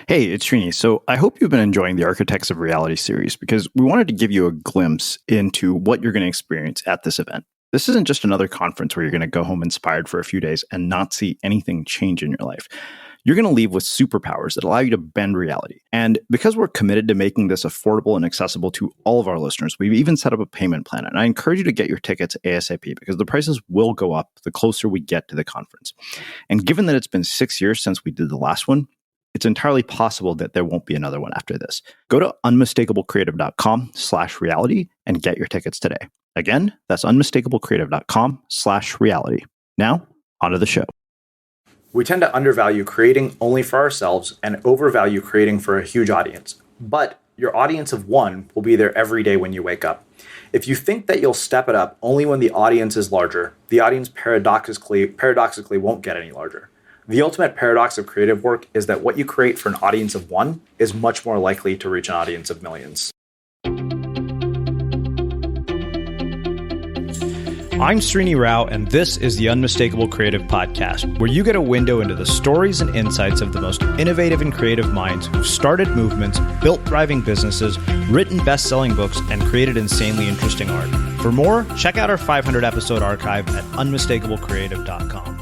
Hey, it's Srini. So I hope you've been enjoying the Architects of Reality series because we wanted to give you a glimpse into what you're going to experience at this event. This isn't just another conference where you're going to go home inspired for a few days and not see anything change in your life. You're going to leave with superpowers that allow you to bend reality. And because we're committed to making this affordable and accessible to all of our listeners, we've even set up a payment plan. And I encourage you to get your tickets ASAP because the prices will go up the closer we get to the conference. And given that it's been 6 years since we did the last one, it's entirely possible that there won't be another one after this. Go to unmistakablecreative.com/reality and get your tickets today. Again, that's unmistakablecreative.com/reality. Now, onto the show. We tend to undervalue creating only for ourselves and overvalue creating for a huge audience. But your audience of one will be there every day when you wake up. If you think that you'll step it up only when the audience is larger, the audience paradoxically won't get any larger. The ultimate paradox of creative work is that what you create for an audience of one is much more likely to reach an audience of millions. I'm Srini Rao, and this is the Unmistakable Creative Podcast, where you get a window into the stories and insights of the most innovative and creative minds who've started movements, built thriving businesses, written best-selling books, and created insanely interesting art. For more, check out our 500-episode archive at unmistakablecreative.com.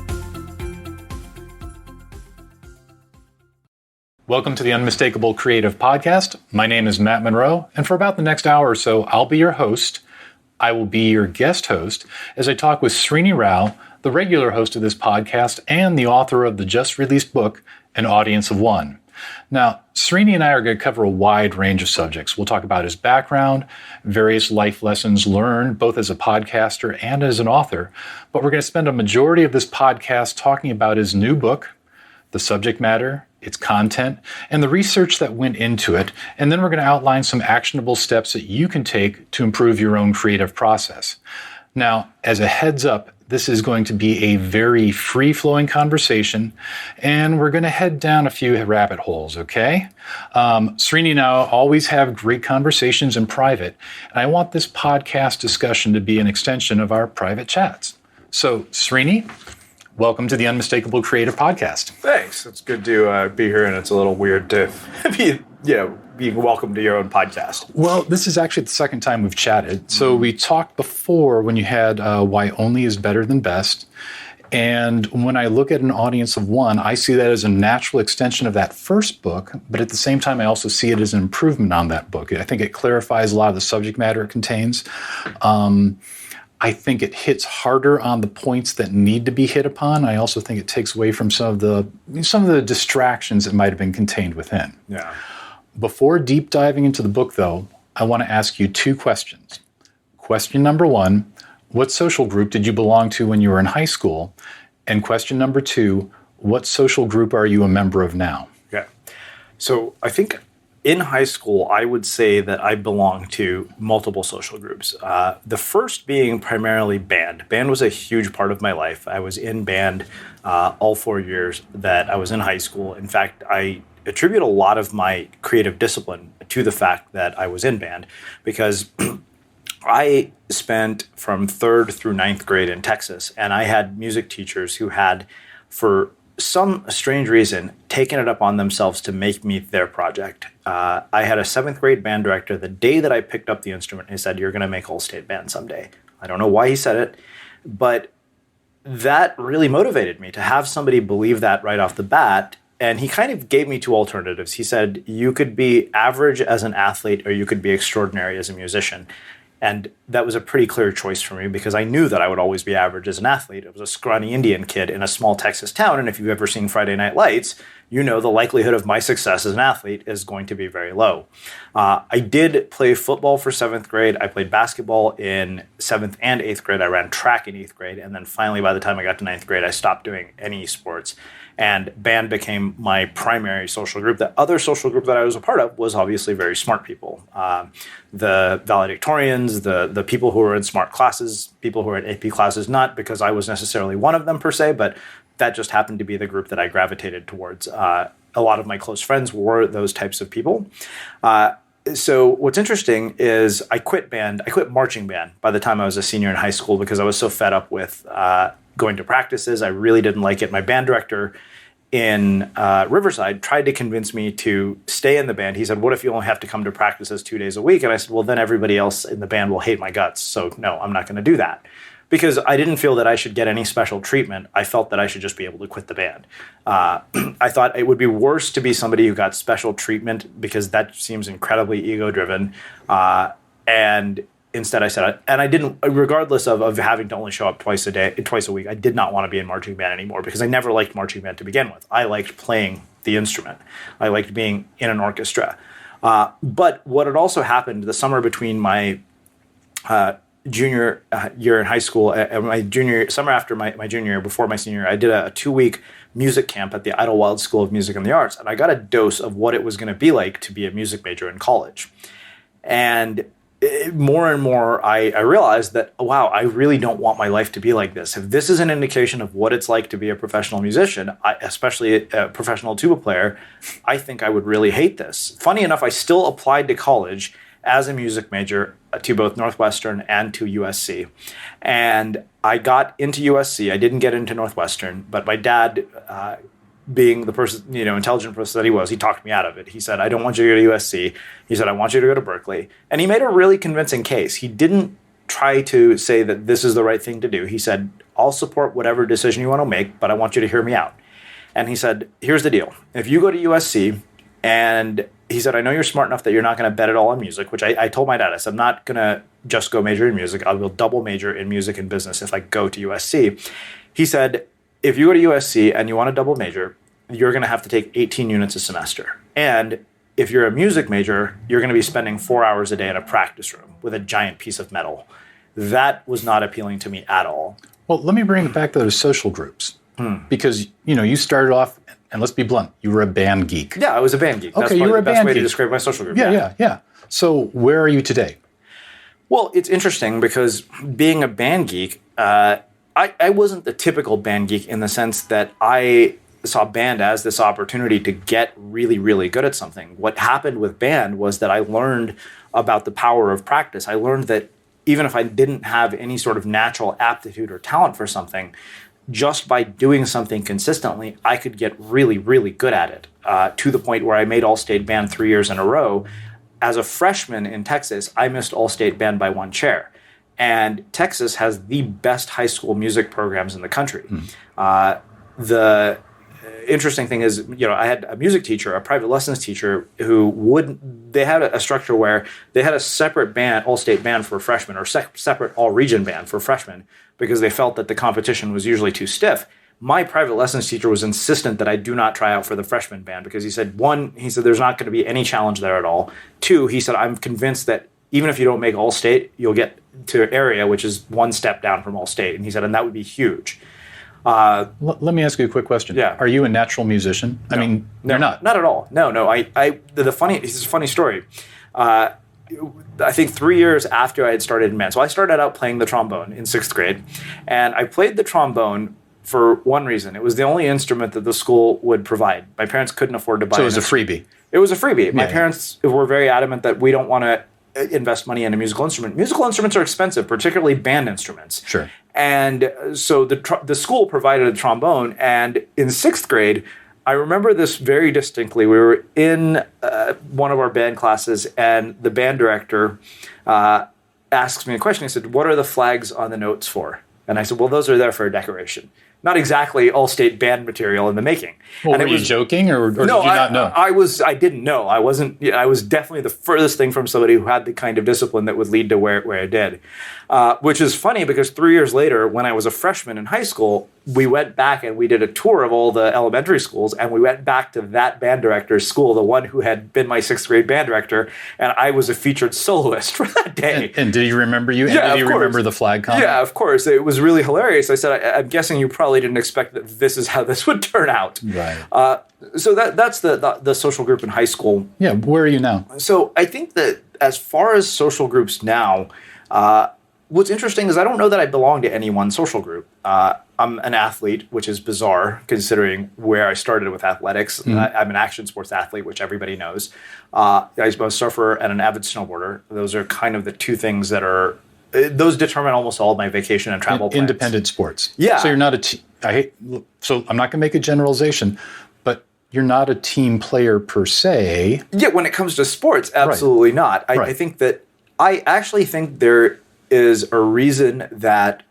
Welcome to the Unmistakable Creative Podcast. My name is Matt Monroe, and for about the next hour or so, I'll be your host. I will be your guest host as I talk with Srini Rao, the regular host of this podcast and the author of the just-released book, An Audience of One. Now, Srini and I are going to cover a wide range of subjects. We'll talk about his background, various life lessons learned, both as a podcaster and as an author, but we're going to spend a majority of this podcast talking about his new book, the subject matter, its content, and the research that went into it. And then we're going to outline some actionable steps that you can take to improve your own creative process. Now, as a heads up, this is going to be a very free-flowing conversation, and we're going to head down a few rabbit holes, okay? Srini and I always have great conversations in private, and I want this podcast discussion to be an extension of our private chats. So, Srini, welcome to the Unmistakable Creative Podcast. Thanks. It's good to be here, and it's a little weird to be, being welcome to your own podcast. Well, this is actually the second time we've chatted. So we talked before when you had Why Only is Better Than Best. And when I look at an audience of one, I see that as a natural extension of that first book. But at the same time, I also see it as an improvement on that book. I think it clarifies a lot of the subject matter it contains. I think it hits harder on the points that need to be hit upon. I also think it takes away from some of the distractions that might have been contained within. Yeah. Before deep diving into the book, though, I want to ask you two questions. Question number one, what social group did you belong to when you were in high school? And question number two, what social group are you a member of now? Okay. So I think in high school, I would say that I belonged to multiple social groups. The first being primarily band. Band was a huge part of my life. I was in band all 4 years that I was in high school. In fact, I attribute a lot of my creative discipline to the fact that I was in band because I spent from 3rd through 9th grade in Texas, and I had music teachers who had, for some strange reason, taken it up on themselves to make me their project. I had a 7th grade band director. The day that I picked up the instrument, he said, "You're going to make all-state band someday." I don't know why he said it, but that really motivated me to have somebody believe that right off the bat. And he kind of gave me two alternatives. He said, you could be average as an athlete or you could be extraordinary as a musician. And that was a pretty clear choice for me because I knew that I would always be average as an athlete. I was a scrawny Indian kid in a small Texas town. And if you've ever seen Friday Night Lights, you know the likelihood of my success as an athlete is going to be very low. I did play football for 7th grade. I played basketball in 7th and 8th grade. I ran track in 8th grade. And then finally, by the time I got to 9th grade, I stopped doing any sports. And band became my primary social group. The other social group that I was a part of was obviously very smart people. The valedictorians, the people who were in smart classes, people who were in AP classes, not because I was necessarily one of them per se, but that just happened to be the group that I gravitated towards. A lot of my close friends were those types of people. So what's interesting is I quit marching band by the time I was a senior in high school because I was so fed up with going to practices. I really didn't like it. My band director in Riverside tried to convince me to stay in the band. He said, what if you only have to come to practices 2 days a week? And I said, well, then everybody else in the band will hate my guts. So no, I'm not going to do that. Because I didn't feel that I should get any special treatment. I felt that I should just be able to quit the band. I thought it would be worse to be somebody who got special treatment because that seems incredibly ego-driven. And instead I said, and I didn't, regardless of having to only show up twice a week, I did not want to be in marching band anymore because I never liked marching band to begin with. I liked playing the instrument. I liked being in an orchestra. But what had also happened the summer between my junior year in high school, my junior summer after my junior year, before my senior year, I did a 2-week music camp at the Idlewild School of Music and the Arts, and I got a dose of what it was going to be like to be a music major in college. And more and more, I realized that, wow, I really don't want my life to be like this. If this is an indication of what it's like to be a professional musician, especially a professional tuba player, I think I would really hate this. Funny enough, I still applied to college as a music major to both Northwestern and to USC. And I got into USC. I didn't get into Northwestern, but my dad, being the person, intelligent person that he was, he talked me out of it. He said, I don't want you to go to USC. He said, I want you to go to Berkeley. And he made a really convincing case. He didn't try to say that this is the right thing to do. He said, I'll support whatever decision you want to make, but I want you to hear me out. And he said, here's the deal. If you go to USC, and he said, I know you're smart enough that you're not going to bet it all on music, which I told my dad. I said, I'm not going to just go major in music. I will double major in music and business if I go to USC. He said, if you go to USC and you want to double major, you're going to have to take 18 units a semester. And if you're a music major, you're going to be spending 4 hours a day in a practice room with a giant piece of metal. That was not appealing to me at all. Well, let me bring it back to those social groups. Because, you started off, and let's be blunt, you were a band geek. Yeah, I was a band geek. Okay, That's you were a the best band way geek. to describe my social group. Yeah. So where are you today? Well, it's interesting because being a band geek, I wasn't the typical band geek in the sense that I saw band as this opportunity to get really, really good at something. What happened with band was that I learned about the power of practice. I learned that even if I didn't have any sort of natural aptitude or talent for something, just by doing something consistently, I could get really, really good at it, to the point where I made All-State Band 3 years in a row. As a freshman in Texas, I missed All-State Band by 1 chair. And Texas has the best high school music programs in the country. The interesting thing is, I had a music teacher, a private lessons teacher, they had a structure where they had a separate band, all-state band for freshmen, or separate all-region band for freshmen, because they felt that the competition was usually too stiff. My private lessons teacher was insistent that I do not try out for the freshman band because he said, one, there's not going to be any challenge there at all. Two, he said, I'm convinced that even if you don't make all-state, you'll get to area, which is 1 step down from all-state. And he said, and that would be huge. Let me ask you a quick question. Yeah. Are you a natural musician? No. I mean, you're not. Not at all. No. This is a funny story. I think 3 years after I had started in band. So I started out playing the trombone in 6th grade. And I played the trombone for one reason. It was the only instrument that the school would provide. My parents couldn't afford to buy it. So it was a freebie. It was a freebie. My parents were very adamant that we don't want to invest money in a musical instrument. Musical instruments are expensive, particularly band instruments. Sure. And so the school provided a trombone. And in 6th grade, I remember this very distinctly. We were in one of our band classes, and the band director asks me a question. He said, "What are the flags on the notes for?" And I said, "Well, those are there for decoration." Not exactly all-state band material in the making. Well, and were you joking, or did you not know? I didn't know. I wasn't. I was definitely the furthest thing from somebody who had the kind of discipline that would lead to where I did. Which is funny because 3 years later, when I was a freshman in high school, we went back and we did a tour of all the elementary schools, and we went back to that band director's school, the one who had been my 6th grade band director, and I was a featured soloist for that day. And did he remember you? Yeah, and did he of course. Remember the flag comment? Yeah, of course. It was really hilarious. I said, I'm guessing you probably didn't expect that this is how this would turn out. Right. So that's the social group in high school. Yeah, where are you now? So I think that as far as social groups now, what's interesting is I don't know that I belong to any one social group. I'm an athlete, which is bizarre considering where I started with athletics. I'm an action sports athlete, which everybody knows. I'm a surfer and an avid snowboarder. Those are kind of the two things that are, those determine almost all of my vacation and travel plans. Independent sports. Yeah. So you're not so I'm not going to make a generalization, you're not a team player per se. Yeah, when it comes to sports, absolutely not. I think that I actually think there is a reason that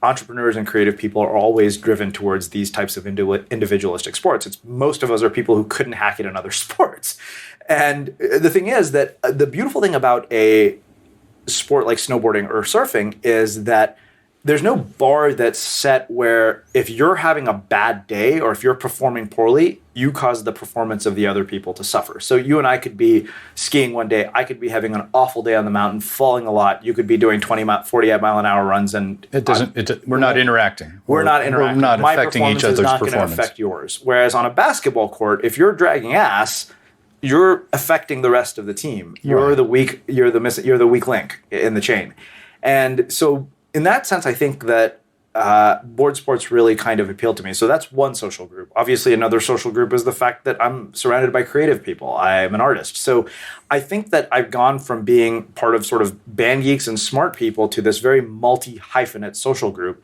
entrepreneurs and creative people are always driven towards these types of individualistic sports. It's most of us are people who couldn't hack it in other sports. And the thing is that the beautiful thing about a sport like snowboarding or surfing is that there's no bar that's set where if you're having a bad day or if you're performing poorly, you cause the performance of the other people to suffer. So you and I could be skiing one day. I could be having an awful day on the mountain, falling a lot. You could be doing 48 mile an hour runs. And we're not interacting. We're not interacting. We're not affecting each other's performance. My performance is not going to affect yours. Whereas on a basketball court, if you're dragging ass, you're affecting the rest of the team. You're the weak link in the chain. And so in that sense, I think that board sports really kind of appeal to me. So that's one social group. Obviously, another social group is the fact that I'm surrounded by creative people. I'm an artist. So I think that I've gone from being part of sort of band geeks and smart people to this very multi-hyphenate social group.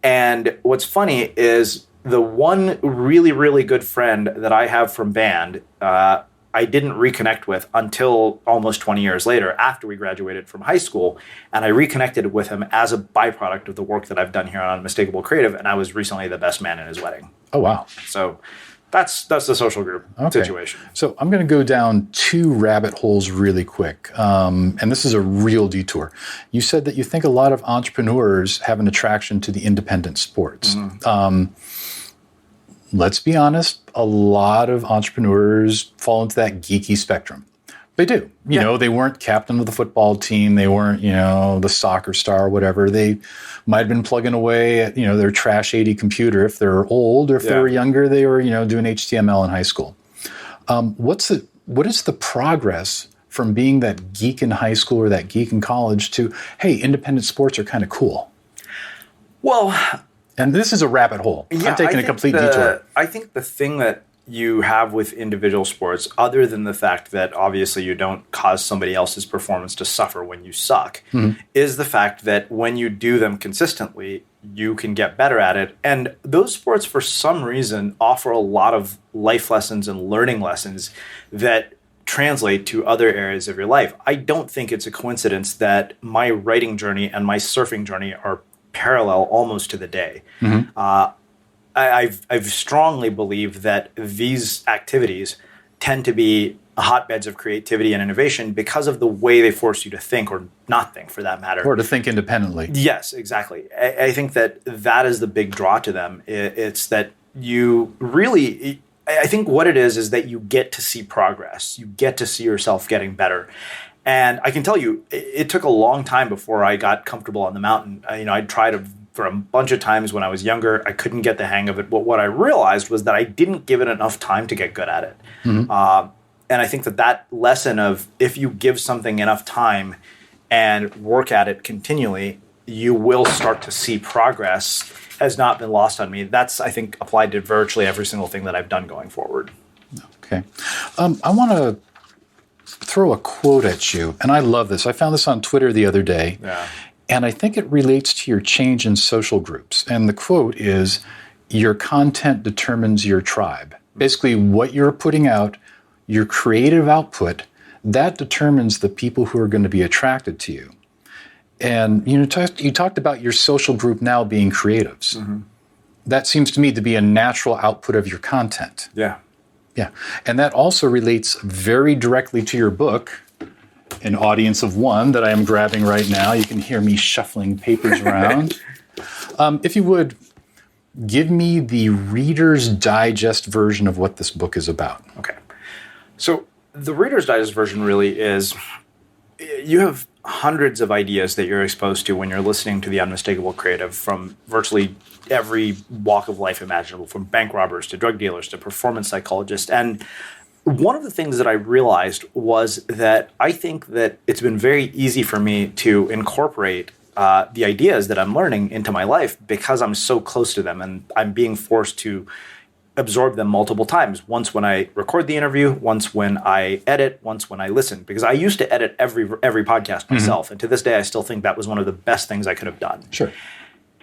And what's funny is the one really, really good friend that I have from band, I didn't reconnect with until almost 20 years later after we graduated from high school. And I reconnected with him as a byproduct of the work that I've done here on Unmistakable Creative. And I was recently the best man in his wedding. Oh, wow. So that's the social group situation. So I'm going to go down 2 rabbit holes really quick. And this is a real detour. You said that you think a lot of entrepreneurs have an attraction to the independent sports. Mm-hmm. Let's be honest, a lot of entrepreneurs fall into that geeky spectrum. They do. You know, they weren't captain of the football team. They weren't, the soccer star or whatever. They might have been plugging away at, their trash 80 computer if they're old, or if they were younger, they were, doing HTML in high school. What is the progress from being that geek in high school or that geek in college to, hey, independent sports are kind of cool? Well, and this is a rabbit hole. Yeah, I'm taking a complete detour. I think the thing that you have with individual sports, other than the fact that obviously you don't cause somebody else's performance to suffer when you suck, is the fact that when you do them consistently, you can get better at it. And those sports, for some reason, offer a lot of life lessons and learning lessons that translate to other areas of your life. I don't think it's a coincidence that my writing journey and my surfing journey are parallel almost to the day. Mm-hmm. I've strongly believed that these activities tend to be hotbeds of creativity and innovation because of the way they force you to think, or not think for that matter. Or to think independently. Yes, exactly. I think that is the big draw to them. It's that you really, I think what it is that you get to see progress. You get to see yourself getting better. And I can tell you, it took a long time before I got comfortable on the mountain. I tried for a bunch of times when I was younger. I couldn't get the hang of it. But what I realized was that I didn't give it enough time to get good at it. Mm-hmm. And I think that lesson of if you give something enough time and work at it continually, you will start to see progress has not been lost on me. That's, I think, applied to virtually every single thing that I've done going forward. Okay. I want to throw a quote at you, and I love this. I found this on Twitter the other day, and I think it relates to your change in social groups. And the quote is, your content determines your tribe. Basically, what you're putting out, your creative output, that determines the people who are going to be attracted to you. And you talked about your social group now being creatives. Mm-hmm. That seems to me to be a natural output of your content. Yeah. Yeah. And that also relates very directly to your book, An Audience of One, that I am grabbing right now. You can hear me shuffling papers around. If you would, give me the Reader's Digest version of what this book is about. Okay. So the Reader's Digest version really is, you have hundreds of ideas that you're exposed to when you're listening to the Unmistakable Creative from virtually every walk of life imaginable, from bank robbers to drug dealers to performance psychologists. And one of the things that I realized was that I think that it's been very easy for me to incorporate the ideas that I'm learning into my life because I'm so close to them and I'm being forced to absorb them multiple times. Once when I record the interview, once when I edit, once when I listen. Because I used to edit every podcast myself. And to this day, I still think that was one of the best things I could have done. Sure.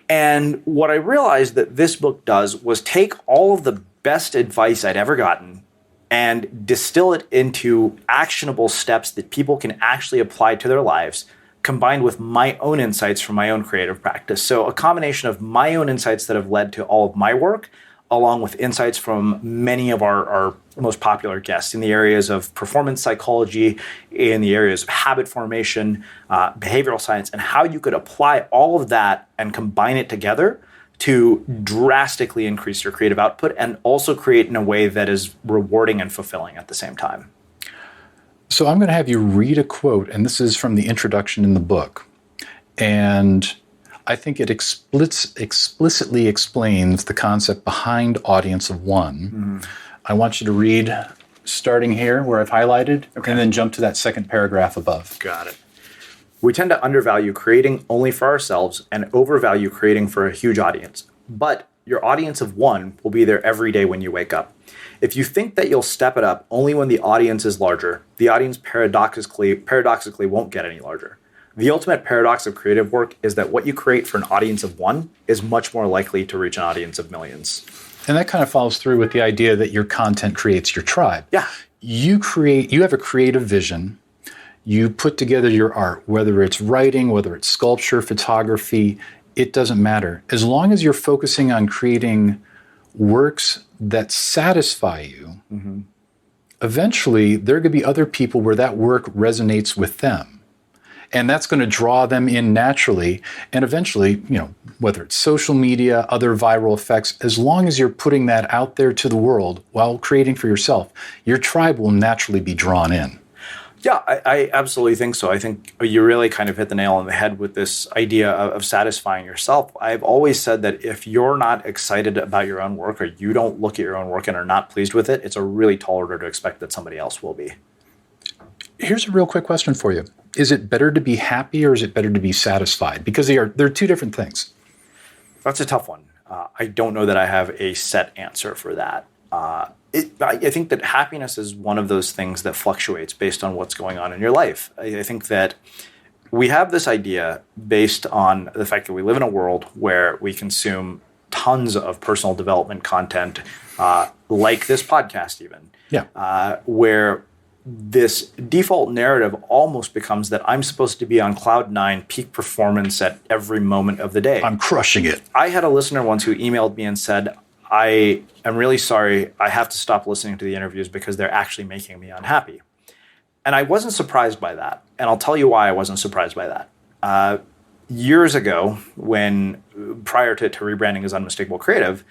And what I realized that this book does was take all of the best advice I'd ever gotten and distill it into actionable steps that people can actually apply to their lives, combined with my own insights from my own creative practice. So a combination of my own insights that have led to all of my work, along with insights from many of our most popular guests in the areas of performance psychology, in the areas of habit formation, behavioral science, and how you could apply all of that and combine it together to drastically increase your creative output and also create in a way that is rewarding and fulfilling at the same time. So I'm going to have you read a quote, and this is from the introduction in the book. And I think it explicitly explains the concept behind audience of one. I want you to read starting here where I've highlighted, and then jump to that second paragraph above. Got it. We tend to undervalue creating only for ourselves and overvalue creating for a huge audience. But your audience of one will be there every day when you wake up. If you think that you'll step it up only when the audience is larger, the audience paradoxically won't get any larger. The ultimate paradox of creative work is that what you create for an audience of one is much more likely to reach an audience of millions. And that kind of follows through with the idea that your content creates your tribe. Yeah. You have a creative vision. You put together your art, whether it's writing, whether it's sculpture, photography, it doesn't matter. As long as you're focusing on creating works that satisfy you, eventually there are going to be other people where that work resonates with them. And that's going to draw them in naturally. And eventually, whether it's social media, other viral effects, as long as you're putting that out there to the world while creating for yourself, your tribe will naturally be drawn in. Yeah, I absolutely think so. I think you really kind of hit the nail on the head with this idea of satisfying yourself. I've always said that if you're not excited about your own work, or you don't look at your own work and are not pleased with it, it's a really tall order to expect that somebody else will be. Here's a real quick question for you. Is it better to be happy or is it better to be satisfied? Because they're two different things. That's a tough one. I don't know that I have a set answer for that. I think that happiness is one of those things that fluctuates based on what's going on in your life. I think that we have this idea based on the fact that we live in a world where we consume tons of personal development content, like this podcast even, where this default narrative almost becomes that I'm supposed to be on cloud 9, peak performance at every moment of the day. I'm crushing it. I had a listener once who emailed me and said, I am really sorry, I have to stop listening to the interviews because they're actually making me unhappy. And I wasn't surprised by that. And I'll tell you why I wasn't surprised by that. Years ago, prior to rebranding as Unmistakable Creative,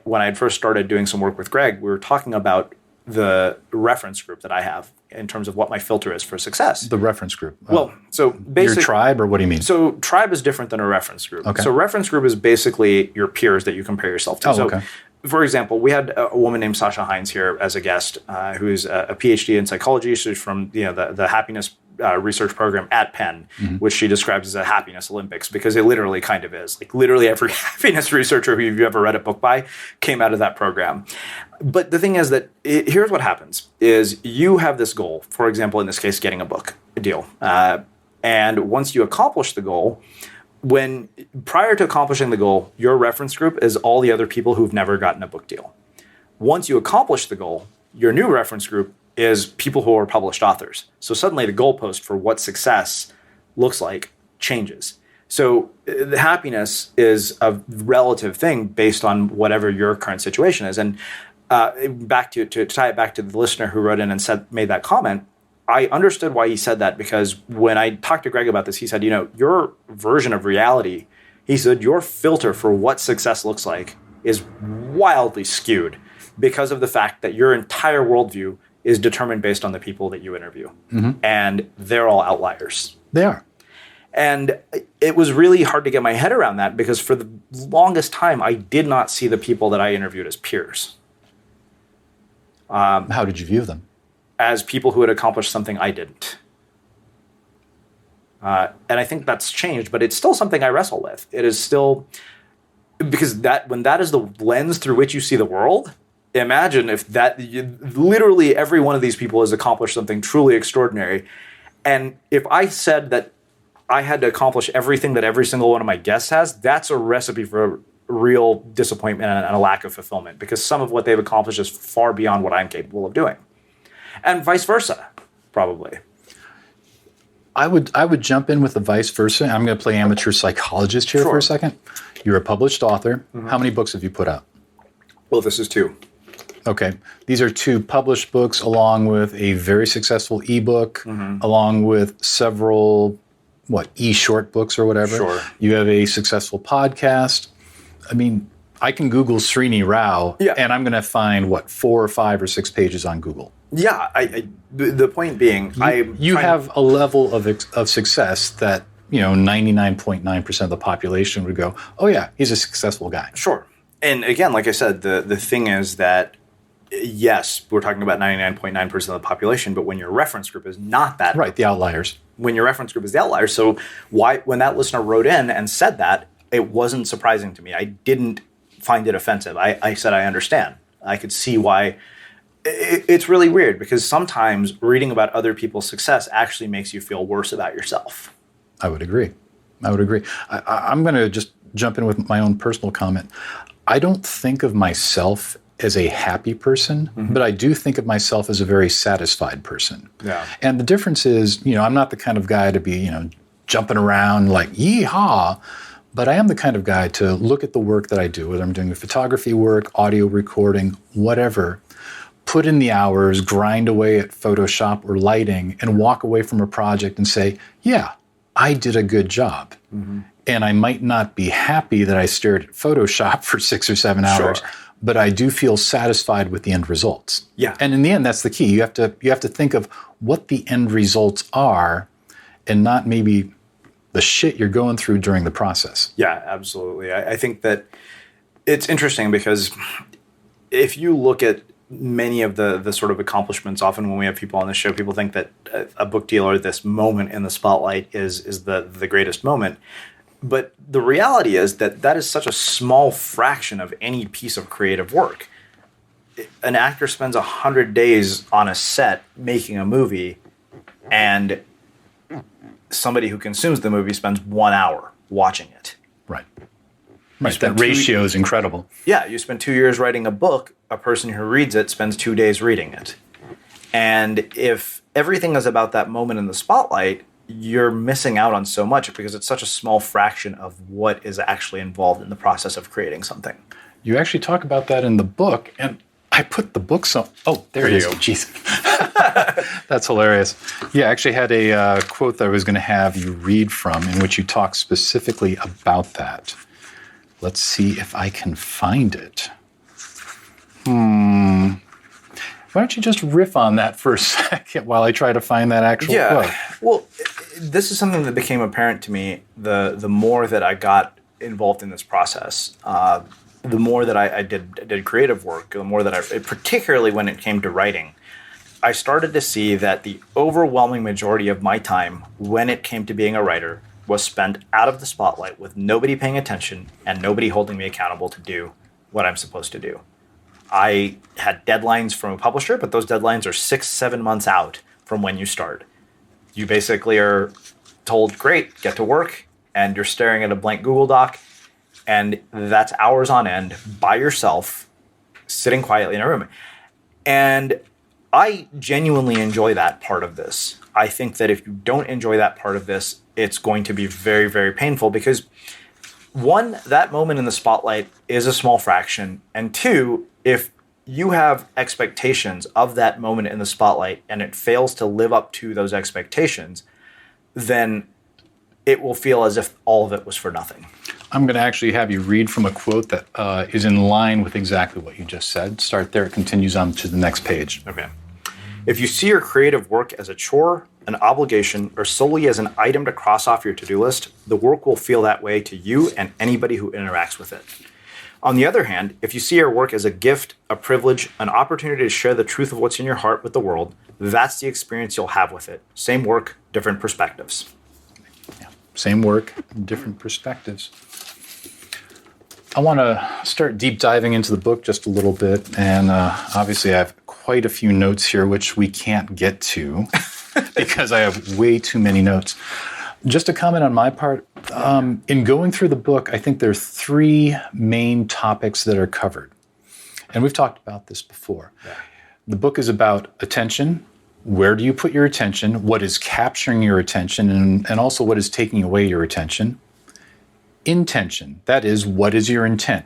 when I had first started doing some work with Greg, we were talking about the reference group that I have in terms of what my filter is for success. The reference group. Well, so basically, your tribe, or what do you mean? So tribe is different than a reference group. Okay. So reference group is basically your peers that you compare yourself to. Oh, okay. For example, we had a woman named Sasha Hines here as a guest, who's a PhD in psychology. She's from the happiness research program at Penn, which she describes as a happiness Olympics, because it literally kind of is. Like literally every happiness researcher who you've ever read a book by came out of that program. But the thing is that here's what happens is you have this goal, for example, in this case, getting a book deal. And once you accomplish the goal, prior to accomplishing the goal, your reference group is all the other people who've never gotten a book deal. Once you accomplish the goal, your new reference group is people who are published authors. So suddenly the goalpost for what success looks like changes. So the happiness is a relative thing based on whatever your current situation is. And back to tie it back to the listener who wrote in and made that comment, I understood why he said that, because when I talked to Greg about this, he said, your version of reality, he said, your filter for what success looks like is wildly skewed because of the fact that your entire worldview is determined based on the people that you interview. And they're all outliers. They are. And it was really hard to get my head around that, because for the longest time, I did not see the people that I interviewed as peers. How did you view them? As people who had accomplished something I didn't. And I think that's changed, but it's still something I wrestle with. It is still, because when that is the lens through which you see the world, imagine if literally every one of these people has accomplished something truly extraordinary. And if I said that I had to accomplish everything that every single one of my guests has, that's a recipe for real disappointment and a lack of fulfillment because some of what they've accomplished is far beyond what I'm capable of doing. And vice versa, probably. I would jump in with the vice versa. I'm going to play amateur psychologist here for a second. You're a published author. How many books have you put out? Well, this is 2. Okay. These are 2 published books along with a very successful ebook, along with several, e-short books or whatever. Sure. You have a successful podcast. I mean, I can Google Srini Rao, and I'm going to find, 4 or 5 or 6 pages on Google. Yeah. The point being, you have a level of success that, 99.9% of the population would go, oh, yeah, he's a successful guy. Sure. And again, like I said, the thing is that, yes, we're talking about 99.9% of the population, but when your reference group is not that. Right, the outliers. When your reference group is the outliers. So when that listener wrote in and said that, it wasn't surprising to me. I didn't find it offensive. I said, I understand. I could see why. It's really weird because sometimes reading about other people's success actually makes you feel worse about yourself. I would agree. I'm going to just jump in with my own personal comment. I don't think of myself as a happy person, but I do think of myself as a very satisfied person. Yeah. And the difference is, I'm not the kind of guy to be, jumping around like, yee-haw, but I am the kind of guy to look at the work that I do, whether I'm doing photography work, audio recording, whatever, put in the hours, grind away at Photoshop or lighting, and walk away from a project and say, yeah, I did a good job. And I might not be happy that I stared at Photoshop for 6 or 7 hours, but I do feel satisfied with the end results. Yeah. And in the end, that's the key. You have to think of what the end results are and not maybe the shit you're going through during the process. Yeah, absolutely. I think that it's interesting because if you look at many of the sort of accomplishments, often when we have people on the show, people think that a book deal or this moment in the spotlight is the greatest moment. But the reality is that is such a small fraction of any piece of creative work. An actor spends 100 days on a set making a movie, and somebody who consumes the movie spends 1 hour watching it. Right. That ratio is incredible. Yeah, you spend 2 years writing a book. A person who reads it spends 2 days reading it. And if everything is about that moment in the spotlight, you're missing out on so much because it's such a small fraction of what is actually involved in the process of creating something. You actually talk about that in the book, and I put the book there it is. Jeez. That's hilarious. Yeah, I actually had a quote that I was going to have you read from in which you talk specifically about that. Let's see if I can find it. Why don't you just riff on that for a second while I try to find that actual quote? Well, this is something that became apparent to me the more that I got involved in this process. The more that I did creative work, the more that particularly when it came to writing, I started to see that the overwhelming majority of my time when it came to being a writer was spent out of the spotlight with nobody paying attention and nobody holding me accountable to do what I'm supposed to do. I had deadlines from a publisher, but those deadlines are 6-7 months out from when you start. You basically are told, great, get to work, and you're staring at a blank Google Doc, and that's hours on end by yourself, sitting quietly in a room. And I genuinely enjoy that part of this. I think that if you don't enjoy that part of this, it's going to be very, very painful because, one, that moment in the spotlight is a small fraction, and two, if you have expectations of that moment in the spotlight and it fails to live up to those expectations, then it will feel as if all of it was for nothing. I'm going to actually have you read from a quote that is in line with exactly what you just said. Start there. It continues on to the next page. Okay. If you see your creative work as a chore, an obligation, or solely as an item to cross off your to-do list, the work will feel that way to you and anybody who interacts with it. On the other hand, if you see your work as a gift, a privilege, an opportunity to share the truth of what's in your heart with the world, that's the experience you'll have with it. Same work, different perspectives. Yeah. Same work, different perspectives. I want to start deep diving into the book just a little bit, and obviously I have quite a few notes here which we can't get to because I have way too many notes. Just a comment on my part, In going through the book, I think there are three main topics that are covered. And we've talked about this before. Yeah. The book is about attention. Where do you put your attention? What is capturing your attention? And also what is taking away your attention? Intention. That is, what is your intent?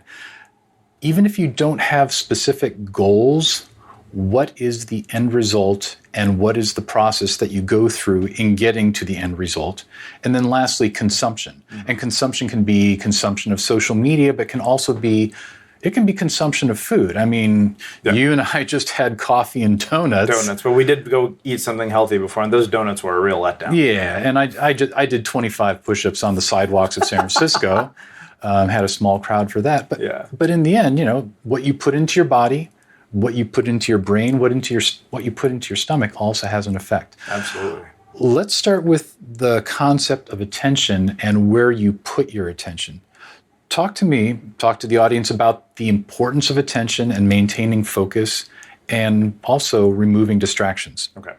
Even if you don't have specific goals, what is the end result and what is the process that you go through in getting to the end result? And then lastly, consumption. Mm-hmm. And consumption can be consumption of social media, but can also be, it can be consumption of food. I mean, You and I just had coffee and donuts. But we did go eat something healthy before, and those donuts were a real letdown. Yeah, and I did 25 push-ups on the sidewalks of San Francisco. Had a small crowd for that. But in the end, what you put into your body, what you put into your brain, what you put into your stomach also has an effect. Absolutely. Let's start with the concept of attention and where you put your attention. Talk to the audience about the importance of attention and maintaining focus and also removing distractions. Okay.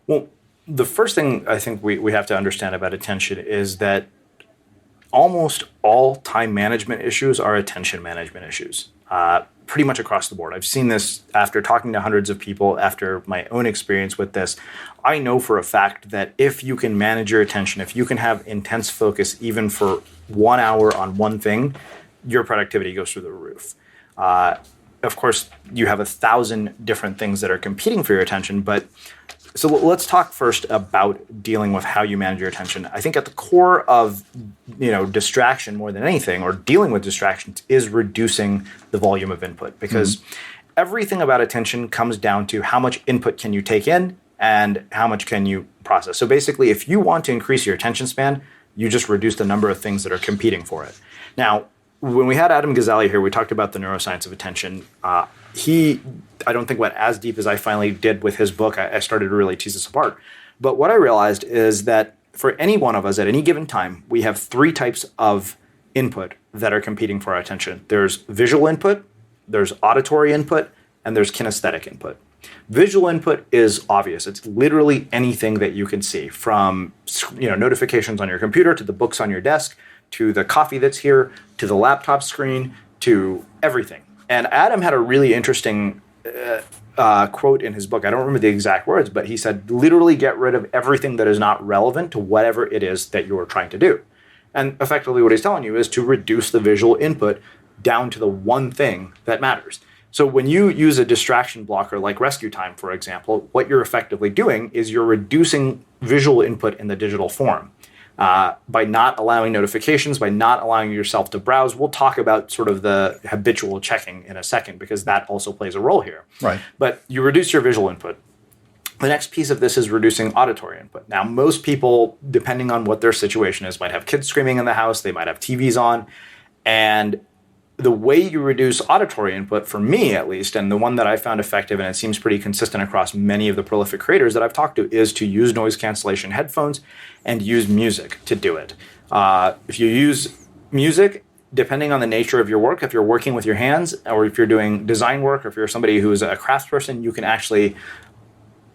Well, the first thing I think we have to understand about attention is that almost all time management issues are attention management issues, pretty much across the board. I've seen this after talking to hundreds of people, after my own experience with this. I know for a fact that if you can manage your attention, if you can have intense focus even for 1 hour on one thing, your productivity goes through the roof. Of course, you have 1,000 different things that are competing for your attention, but so let's talk first about dealing with how you manage your attention. I think at the core of distraction more than anything, or dealing with distractions, is reducing the volume of input, because everything about attention comes down to how much input can you take in and how much can you process. So basically, if you want to increase your attention span, you just reduce the number of things that are competing for it. Now, when we had Adam Gazzaley here, we talked about the neuroscience of attention. I don't think went as deep as I finally did with his book. I started to really tease this apart. But what I realized is that for any one of us at any given time, we have three types of input that are competing for our attention. There's visual input, there's auditory input, and there's kinesthetic input. Visual input is obvious. It's literally anything that you can see, from notifications on your computer to the books on your desk, to the coffee that's here, to the laptop screen, to everything. And Adam had a really interesting quote in his book. I don't remember the exact words, but he said, literally get rid of everything that is not relevant to whatever it is that you're trying to do. And effectively what he's telling you is to reduce the visual input down to the one thing that matters. So when you use a distraction blocker like Rescue Time, for example, what you're effectively doing is you're reducing visual input in the digital form. By not allowing notifications, by not allowing yourself to browse. We'll talk about sort of the habitual checking in a second, because that also plays a role here. Right. But you reduce your visual input. The next piece of this is reducing auditory input. Now, most people, depending on what their situation is, might have kids screaming in the house, they might have TVs on, and the way you reduce auditory input, for me at least, and the one that I found effective, and it seems pretty consistent across many of the prolific creators that I've talked to, is to use noise cancellation headphones and use music to do it. If you use music, depending on the nature of your work, if you're working with your hands, or if you're doing design work, or if you're somebody who is a craftsperson, you can actually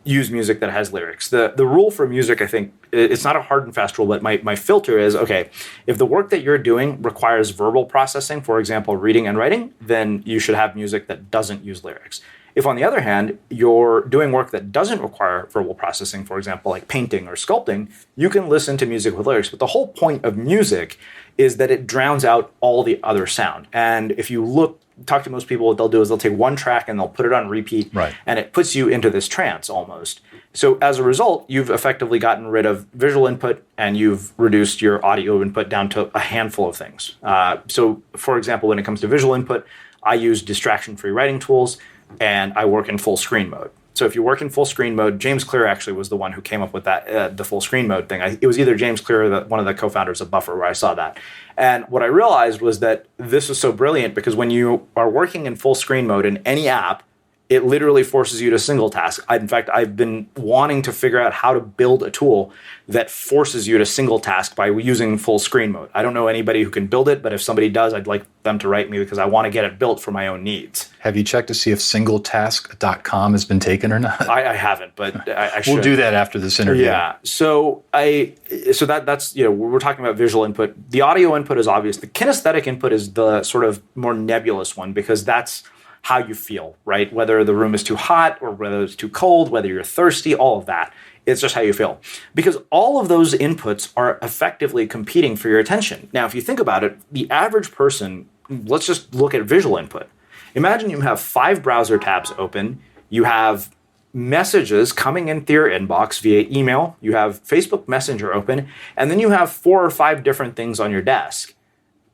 use music that has lyrics. The rule for music, I think, it's not a hard and fast rule, but my filter is, okay, if the work that you're doing requires verbal processing, for example, reading and writing, then you should have music that doesn't use lyrics. If, on the other hand, you're doing work that doesn't require verbal processing, for example, like painting or sculpting, you can listen to music with lyrics. But the whole point of music is that it drowns out all the other sound. And if you talk to most people, what they'll do is they'll take one track and they'll put it on repeat, right, and it puts you into this trance almost. So as a result, you've effectively gotten rid of visual input and you've reduced your audio input down to a handful of things. So for example, when it comes to visual input, I use distraction-free writing tools and I work in full screen mode. So if you work in full screen mode, James Clear actually was the one who came up with that, the full screen mode thing. It was either James Clear or one of the co-founders of Buffer where I saw that. And what I realized was that this was so brilliant because when you are working in full screen mode in any app, it literally forces you to single task. In fact, I've been wanting to figure out how to build a tool that forces you to single task by using full screen mode. I don't know anybody who can build it, but if somebody does, I'd like them to write me because I want to get it built for my own needs. Have you checked to see if singletask.com has been taken or not? I haven't, but I should. We'll do that after this interview. Yeah. So that's we're talking about visual input. The audio input is obvious. The kinesthetic input is the sort of more nebulous one because that's how you feel, right? Whether the room is too hot or whether it's too cold, whether you're thirsty, all of that. It's just how you feel. Because all of those inputs are effectively competing for your attention. Now, if you think about it, the average person, let's just look at visual input. Imagine you have 5 browser tabs open. You have messages coming into your inbox via email. You have Facebook Messenger open. And then you have 4 or 5 different things on your desk.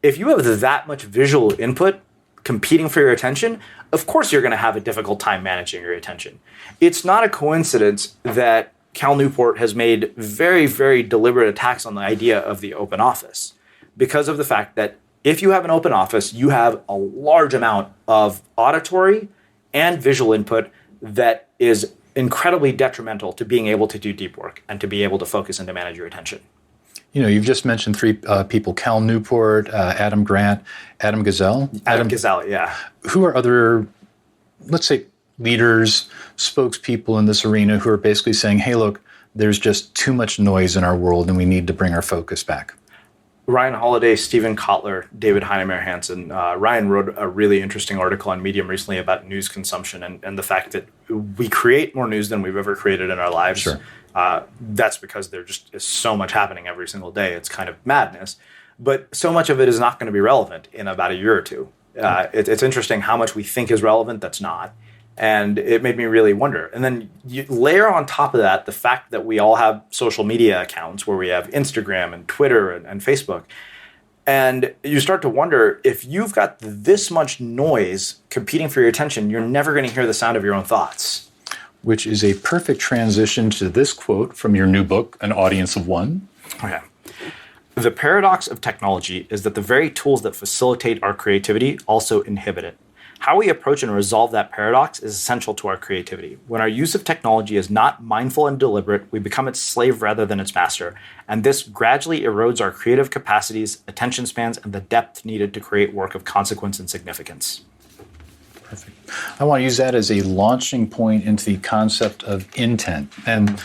If you have that much visual input competing for your attention, of course you're going to have a difficult time managing your attention. It's not a coincidence that Cal Newport has made very, very deliberate attacks on the idea of the open office because of the fact that if you have an open office, you have a large amount of auditory and visual input that is incredibly detrimental to being able to do deep work and to be able to focus and to manage your attention. You've just mentioned 3 people, Cal Newport, Adam Grant, Adam Gazelle. Adam Gazelle, yeah. Who are other, let's say, leaders, spokespeople in this arena who are basically saying, hey, look, there's just too much noise in our world and we need to bring our focus back? Ryan Holiday, Stephen Kotler, David Heinemeier Hansson. Ryan wrote a really interesting article on Medium recently about news consumption and the fact that we create more news than we've ever created in our lives. Sure. That's because there just is so much happening every single day. It's kind of madness. But so much of it is not going to be relevant in about a year or two. It's interesting how much we think is relevant that's not. And it made me really wonder. And then you layer on top of that the fact that we all have social media accounts where we have Instagram and Twitter and Facebook. And you start to wonder, if you've got this much noise competing for your attention, you're never going to hear the sound of your own thoughts. Which is a perfect transition to this quote from your new book, An Audience of One. Okay. The paradox of technology is that the very tools that facilitate our creativity also inhibit it. How we approach and resolve that paradox is essential to our creativity. When our use of technology is not mindful and deliberate, we become its slave rather than its master. And this gradually erodes our creative capacities, attention spans, and the depth needed to create work of consequence and significance. Perfect. I want to use that as a launching point into the concept of intent. And,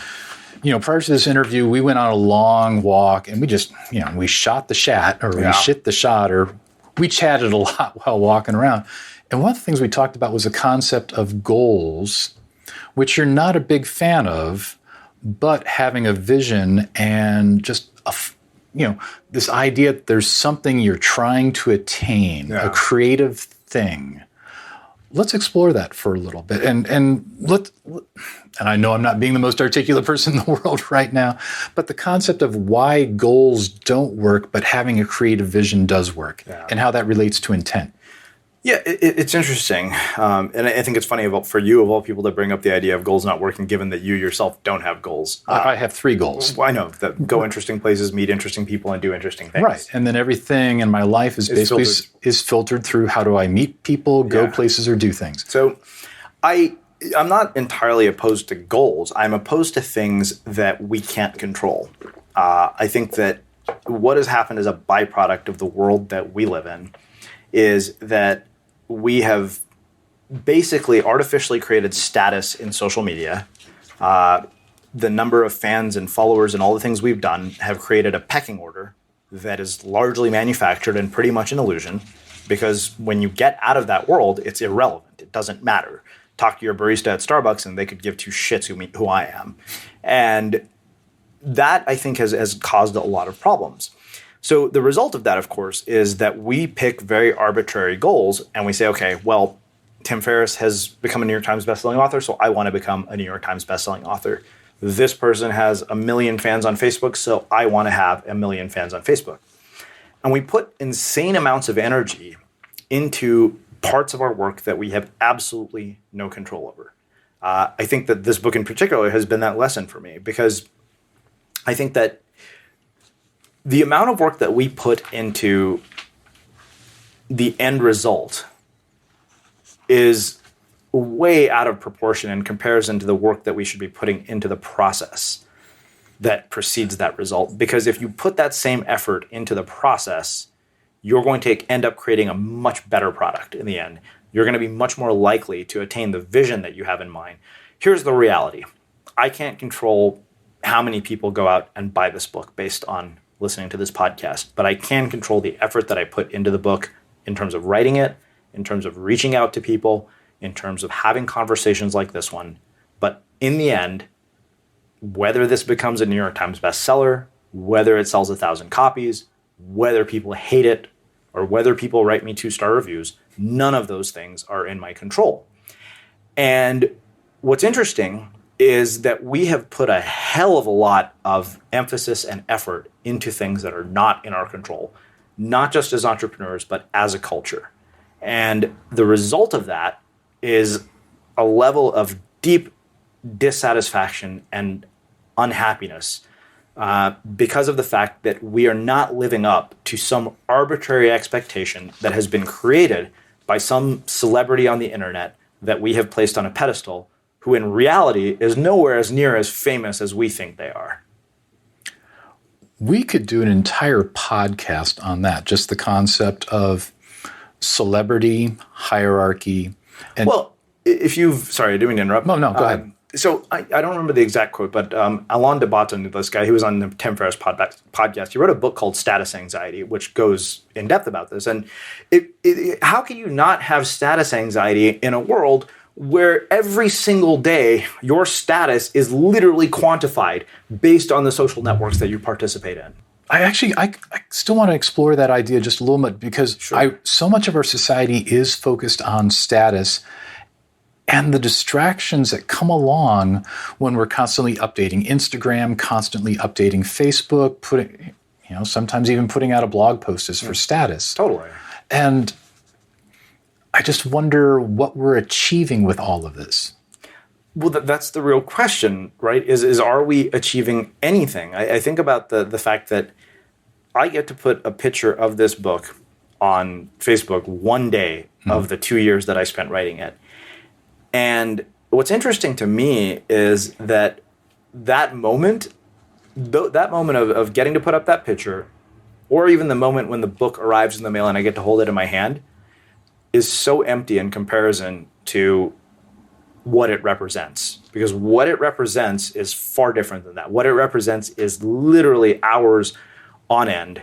prior to this interview, we went on a long walk and we just, we shot the shat or we shit the shot or we chatted a lot while walking around. And one of the things we talked about was the concept of goals, which you're not a big fan of, but having a vision and just, this idea that there's something you're trying to attain, a creative thing. Let's explore that for a little bit. And I know I'm not being the most articulate person in the world right now, but the concept of why goals don't work, but having a creative vision does work, and how that relates to intent. Yeah, it's interesting. And I think it's funny for you, of all people, to bring up the idea of goals not working, given that you yourself don't have goals. I have 3 goals. Well, I know, that go interesting places, meet interesting people, and do interesting things. Right. And then everything in my life is basically filtered through how do I meet people, go places, or do things. So I'm not entirely opposed to goals. I'm opposed to things that we can't control. I think that what has happened as a byproduct of the world that we live in is that we have basically artificially created status in social media. The number of fans and followers and all the things we've done have created a pecking order that is largely manufactured and pretty much an illusion, because when you get out of that world, it's irrelevant. It doesn't matter. Talk to your barista at Starbucks and they could give 2 shits who I am. And that, I think, has caused a lot of problems. So the result of that, of course, is that we pick very arbitrary goals and we say, okay, well, Tim Ferriss has become a New York Times bestselling author, so I want to become a New York Times bestselling author. This person has 1 million fans on Facebook, so I want to have 1 million fans on Facebook. And we put insane amounts of energy into parts of our work that we have absolutely no control over. I think that this book in particular has been that lesson for me, because I think that the amount of work that we put into the end result is way out of proportion in comparison to the work that we should be putting into the process that precedes that result. Because if you put that same effort into the process, you're going to end up creating a much better product in the end. You're going to be much more likely to attain the vision that you have in mind. Here's the reality. I can't control how many people go out and buy this book based on listening to this podcast, but I can control the effort that I put into the book in terms of writing it, in terms of reaching out to people, in terms of having conversations like this one. But in the end, whether this becomes a New York Times bestseller, whether it sells 1,000 copies, whether people hate it, or whether people write me 2-star reviews, none of those things are in my control. And what's interesting is that we have put a hell of a lot of emphasis and effort into things that are not in our control, not just as entrepreneurs, but as a culture. And the result of that is a level of deep dissatisfaction and unhappiness because of the fact that we are not living up to some arbitrary expectation that has been created by some celebrity on the internet that we have placed on a pedestal, who in reality is nowhere as near as famous as we think they are. We could do an entire podcast on that, just the concept of celebrity, hierarchy. And well, if you've, sorry, I didn't mean to interrupt. No, go ahead. So I don't remember the exact quote, but Alain de Botton, this guy, he was on the Tim Ferriss podcast. He wrote a book called Status Anxiety, which goes in depth about this. And how can you not have status anxiety in a world where every single day your status is literally quantified based on the social networks that you participate in? I still want to explore that idea just a little bit, because so much of our society is focused on status and the distractions that come along when we're constantly updating Instagram, constantly updating Facebook, sometimes even putting out a blog post is for status. Totally. And I just wonder what we're achieving with all of this. Well, that's the real question, right? Is are we achieving anything? I think about the fact that I get to put a picture of this book on Facebook one day of the 2 years that I spent writing it. And what's interesting to me is that moment of getting to put up that picture, or even the moment when the book arrives in the mail and I get to hold it in my hand, is so empty in comparison to what it represents. Because what it represents is far different than that. What it represents is literally hours on end,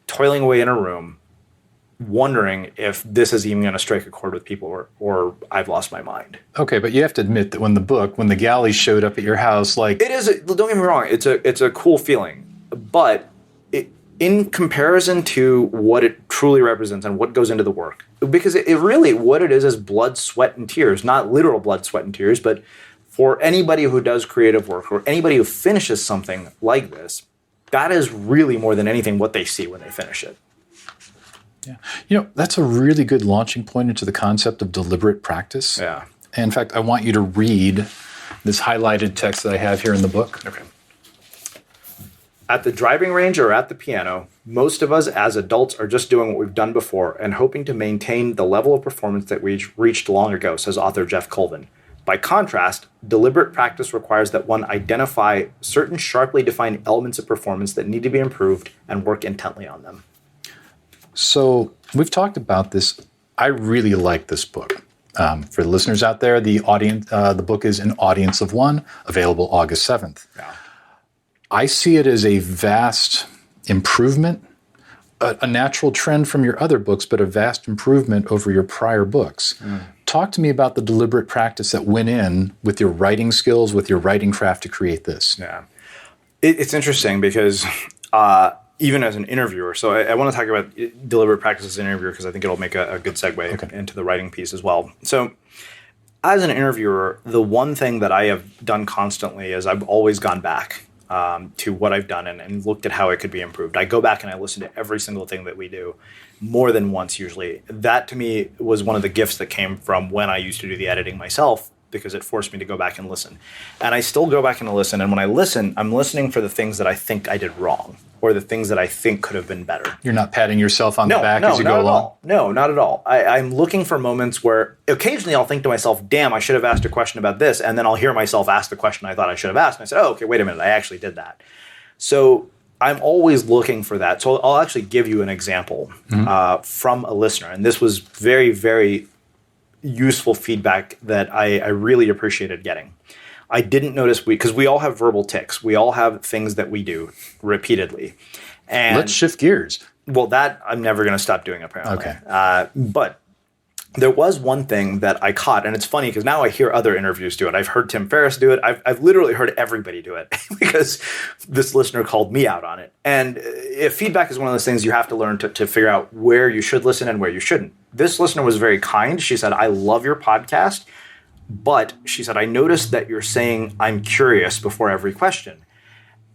toiling away in a room, wondering if this is even going to strike a chord with people, or I've lost my mind. Okay, but you have to admit that when the galley showed up at your house, like... It is, don't get me wrong, it's a cool feeling. But in comparison to what it truly represents and what goes into the work, because it really, what it is blood, sweat, and tears. Not literal blood, sweat, and tears, but for anybody who does creative work or anybody who finishes something like this, that is really more than anything what they see when they finish it. Yeah. That's a really good launching point into the concept of deliberate practice. Yeah. And in fact, I want you to read this highlighted text that I have here in the book. Okay. At the driving range or at the piano, most of us as adults are just doing what we've done before and hoping to maintain the level of performance that we reached long ago, says author Jeff Colvin. By contrast, deliberate practice requires that one identify certain sharply defined elements of performance that need to be improved and work intently on them. So we've talked about this. I really like this book. For the listeners out there, the book is An Audience of One, available August 7th. Yeah. I see it as a vast improvement, a natural trend from your other books, but a vast improvement over your prior books. Talk to me about the deliberate practice that went in with your writing skills, with your writing craft to create this. Yeah. It's interesting because even as an interviewer, so I want to talk about deliberate practice as an interviewer because I think it'll make a good segue into the writing piece as well. So as an interviewer, the one thing that I have done constantly is I've always gone back to what I've done and looked at how it could be improved. I go back and I listen to every single thing that we do more than once usually. That to me was one of the gifts that came from when I used to do the editing myself, because it forced me to go back and listen. And I still go back and listen. And when I listen, I'm listening for the things that I think I did wrong or the things that I think could have been better. You're not patting yourself on the back as you go along? No, not at all. I'm looking for moments where occasionally I'll think to myself, damn, I should have asked a question about this. And then I'll hear myself ask the question I thought I should have asked. And I said, oh, okay, wait a minute. I actually did that. So I'm always looking for that. So I'll actually give you an example from a listener. And this was very, very useful feedback that I really appreciated getting. I didn't notice because we all have verbal tics. We all have things that we do repeatedly. And let's shift gears. Well, that I'm never going to stop doing, apparently. Okay. But there was one thing that I caught, and it's funny because now I hear other interviews do it. I've heard Tim Ferriss do it. I've literally heard everybody do it because this listener called me out on it. And if feedback is one of those things you have to learn to figure out where you should listen and where you shouldn't. This listener was very kind. She said, I love your podcast, but she said, I noticed that you're saying I'm curious before every question.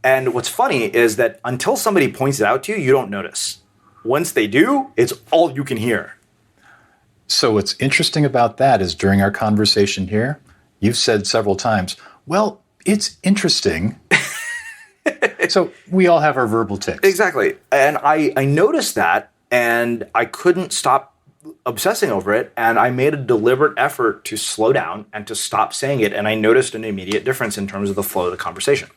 And what's funny is that until somebody points it out to you, you don't notice. Once they do, it's all you can hear. So what's interesting about that is during our conversation here, you've said several times, well, it's interesting. So we all have our verbal tics. Exactly. And I noticed that, and I couldn't stop obsessing over it, and I made a deliberate effort to slow down and to stop saying it, and I noticed an immediate difference in terms of the flow of the conversation.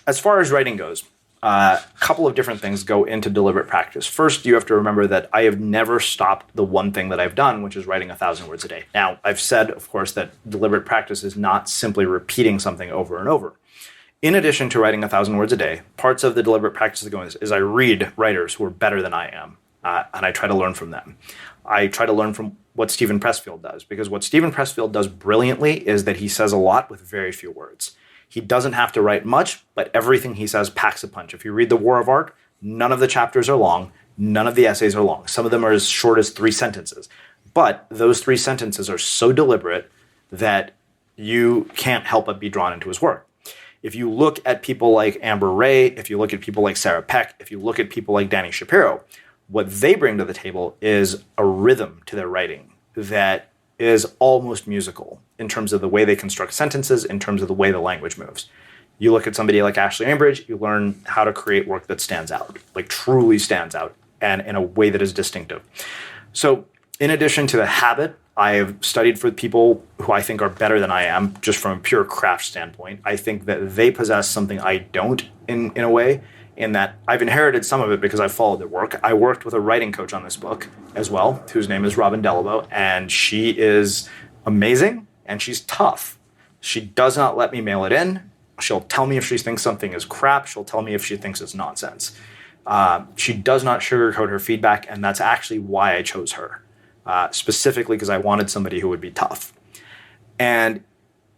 As far as writing goes, a couple of different things go into deliberate practice. First, you have to remember that I have never stopped the one thing that I've done, which is writing 1,000 words a day. Now, I've said, of course, that deliberate practice is not simply repeating something over and over. In addition to writing 1,000 words a day, parts of the deliberate practice that go in is I read writers who are better than I am, and I try to learn from them. I try to learn from what Stephen Pressfield does, because what Stephen Pressfield does brilliantly is that he says a lot with very few words. He doesn't have to write much, but everything he says packs a punch. If you read The War of Art, none of the chapters are long, none of the essays are long. Some of them are as short as 3 sentences. But those 3 sentences are so deliberate that you can't help but be drawn into his work. If you look at people like Amber Ray, if you look at people like Sarah Peck, if you look at people like Danny Shapiro, what they bring to the table is a rhythm to their writing that is almost musical in terms of the way they construct sentences, in terms of the way the language moves. You look at somebody like Ashley Ambridge, you learn how to create work that stands out, like truly stands out, and in a way that is distinctive. So in addition to the habit, I have studied for people who I think are better than I am, just from a pure craft standpoint. I think that they possess something I don't in a way, in that I've inherited some of it because I followed their work. I worked with a writing coach on this book as well, whose name is Robin Delabo, and she is amazing, and she's tough. She does not let me mail it in. She'll tell me if she thinks something is crap. She'll tell me if she thinks it's nonsense. She does not sugarcoat her feedback, and that's actually why I chose her, specifically because I wanted somebody who would be tough. And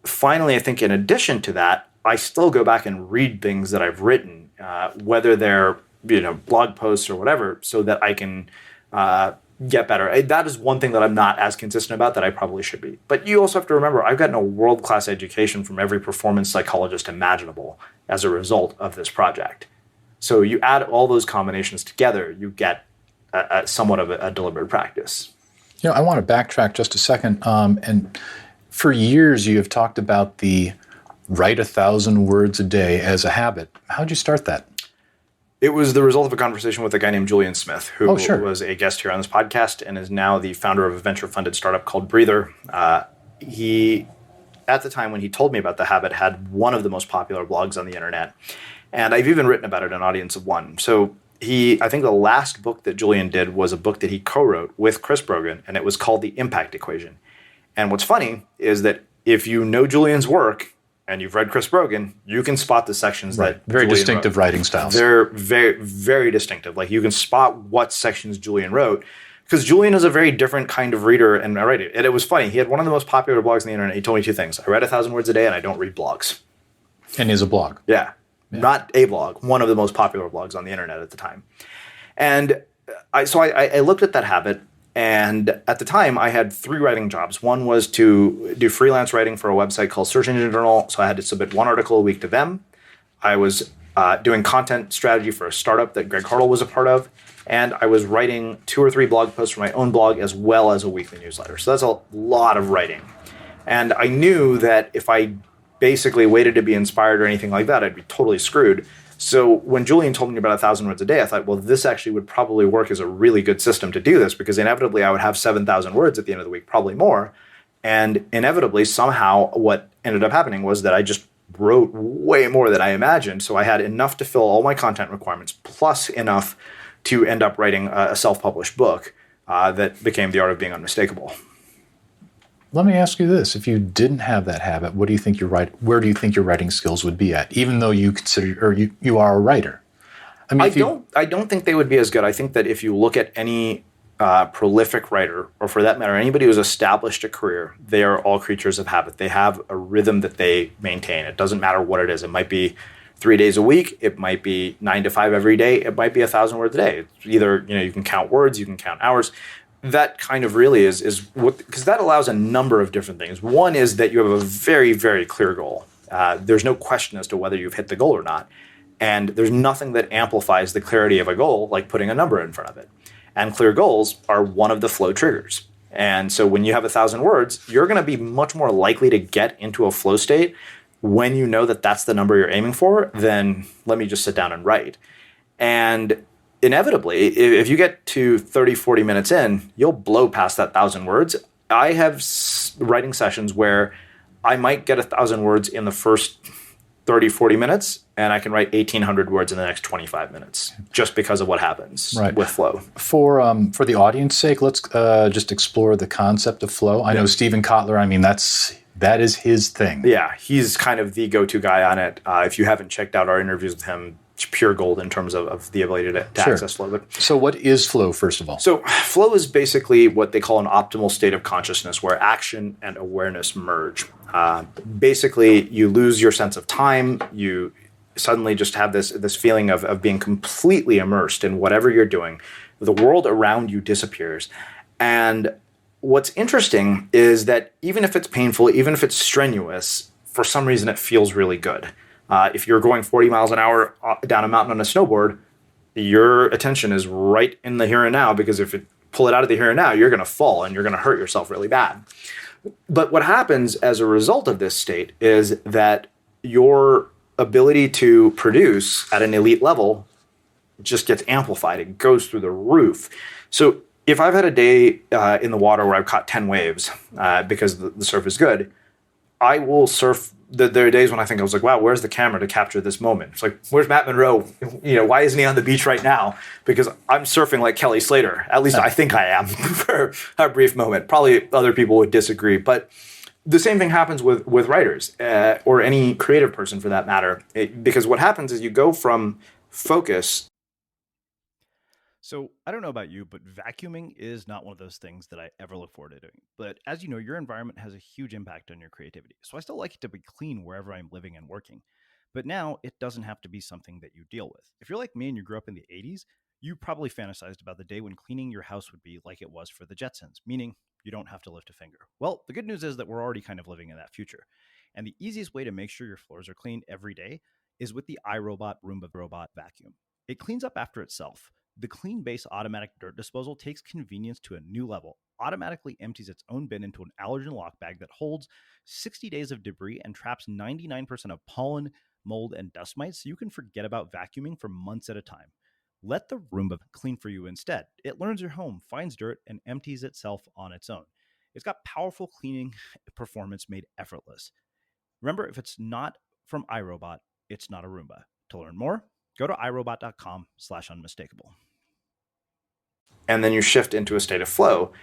finally, I think in addition to that, I still go back and read things that I've written, whether they're blog posts or whatever, so that I can get better. That is one thing that I'm not as consistent about that I probably should be. But you also have to remember, I've gotten a world-class education from every performance psychologist imaginable as a result of this project. So you add all those combinations together, you get somewhat of a deliberate practice. I want to backtrack just a second. And for years, you have talked about the write 1,000 words a day as a habit. How'd you start that? It was the result of a conversation with a guy named Julian Smith, who was a guest here on this podcast and is now the founder of a venture-funded startup called Breather. He, at the time when he told me about the habit, had one of the most popular blogs on the internet. And I've even written about it, an audience of one. So I think the last book that Julian did was a book that he co-wrote with Chris Brogan, and it was called The Impact Equation. And what's funny is that if you know Julian's work, and you've read Chris Brogan, you can spot the sections that very Julian distinctive wrote. Writing styles. They're very, very distinctive. Like you can spot what sections Julian wrote, because Julian is a very different kind of reader and writer. And it was funny. He had one of the most popular blogs on the internet. He told me 2 things. I read 1,000 words a day, and I don't read blogs. And is a blog. Yeah. Not a blog. One of the most popular blogs on the internet at the time. And I looked at that habit. And at the time, I had 3 writing jobs. One was to do freelance writing for a website called Search Engine Journal. So I had to submit 1 article a week to them. I was doing content strategy for a startup that Greg Hartle was a part of. And I was writing 2 or 3 blog posts for my own blog as well as a weekly newsletter. So that's a lot of writing. And I knew that if I basically waited to be inspired or anything like that, I'd be totally screwed. So when Julian told me about 1,000 words a day, I thought, well, this actually would probably work as a really good system to do this, because inevitably I would have 7,000 words at the end of the week, probably more. And inevitably, somehow, what ended up happening was that I just wrote way more than I imagined. So I had enough to fill all my content requirements, plus enough to end up writing a self-published book that became The Art of Being Unmistakable. Let me ask you this. If you didn't have that habit, where do you think your writing skills would be at, even though you consider, or you are a writer? I mean, I don't think they would be as good. I think that if you look at any prolific writer, or for that matter, anybody who's established a career, they are all creatures of habit. They have a rhythm that they maintain. It doesn't matter what it is. It might be 3 days a week. It might be 9 to 5 every day. It might be 1,000 words a day. It's either, you can count words, you can count hours. That kind of really is what, because that allows a number of different things. One is that you have a very, very clear goal. There's no question as to whether you've hit the goal or not. And there's nothing that amplifies the clarity of a goal like putting a number in front of it. And clear goals are one of the flow triggers. And so when you have 1,000 words, you're going to be much more likely to get into a flow state when you know that that's the number you're aiming for than let me just sit down and write. And inevitably, if you get to 30, 40 minutes in, you'll blow past that 1,000 words. I have writing sessions where I might get 1,000 words in the first 30, 40 minutes, and I can write 1,800 words in the next 25 minutes just because of what happens with flow. For the audience sake, let's just explore the concept of flow. I know Stephen Kotler, I mean, that is his thing. Yeah, he's kind of the go-to guy on it. If you haven't checked out our interviews with him, it's pure gold in terms of the ability to access flow. But, so what is flow, first of all? So flow is basically what they call an optimal state of consciousness where action and awareness merge. Basically, you lose your sense of time. You suddenly just have this feeling of being completely immersed in whatever you're doing. The world around you disappears. And what's interesting is that even if it's painful, even if it's strenuous, for some reason it feels really good. If you're going 40 miles an hour down a mountain on a snowboard, your attention is right in the here and now, because if you pull it out of the here and now, you're going to fall and you're going to hurt yourself really bad. But what happens as a result of this state is that your ability to produce at an elite level just gets amplified. It goes through the roof. So if I've had a day in the water where I've caught 10 waves because the surf is good, I will surf. There are days when I think, I was like, wow, where's the camera to capture this moment? It's like, where's Matt Monroe? Why isn't he on the beach right now? Because I'm surfing like Kelly Slater. At least I think I am for a brief moment. Probably other people would disagree. But the same thing happens with writers or any creative person for that matter. Because what happens is you go from focus. So I don't know about you, but vacuuming is not one of those things that I ever look forward to doing. But as you know, your environment has a huge impact on your creativity. So I still like it to be clean wherever I'm living and working. But now it doesn't have to be something that you deal with. If you're like me and you grew up in the 80s, you probably fantasized about the day when cleaning your house would be like it was for the Jetsons, meaning you don't have to lift a finger. Well, the good news is that we're already kind of living in that future. And the easiest way to make sure your floors are clean every day is with the iRobot Roomba Robot Vacuum. It cleans up after itself. The Clean Base automatic dirt disposal takes convenience to a new level, automatically empties its own bin into an allergen lock bag that holds 60 days of debris and traps 99% of pollen, mold, and dust mites, so you can forget about vacuuming for months at a time. Let the Roomba clean for you instead. It learns your home, finds dirt, and empties itself on its own. It's got powerful cleaning performance made effortless. Remember, if it's not from iRobot, it's not a Roomba. To learn more, go to irobot.com/unmistakable. And then you shift into a state of flow.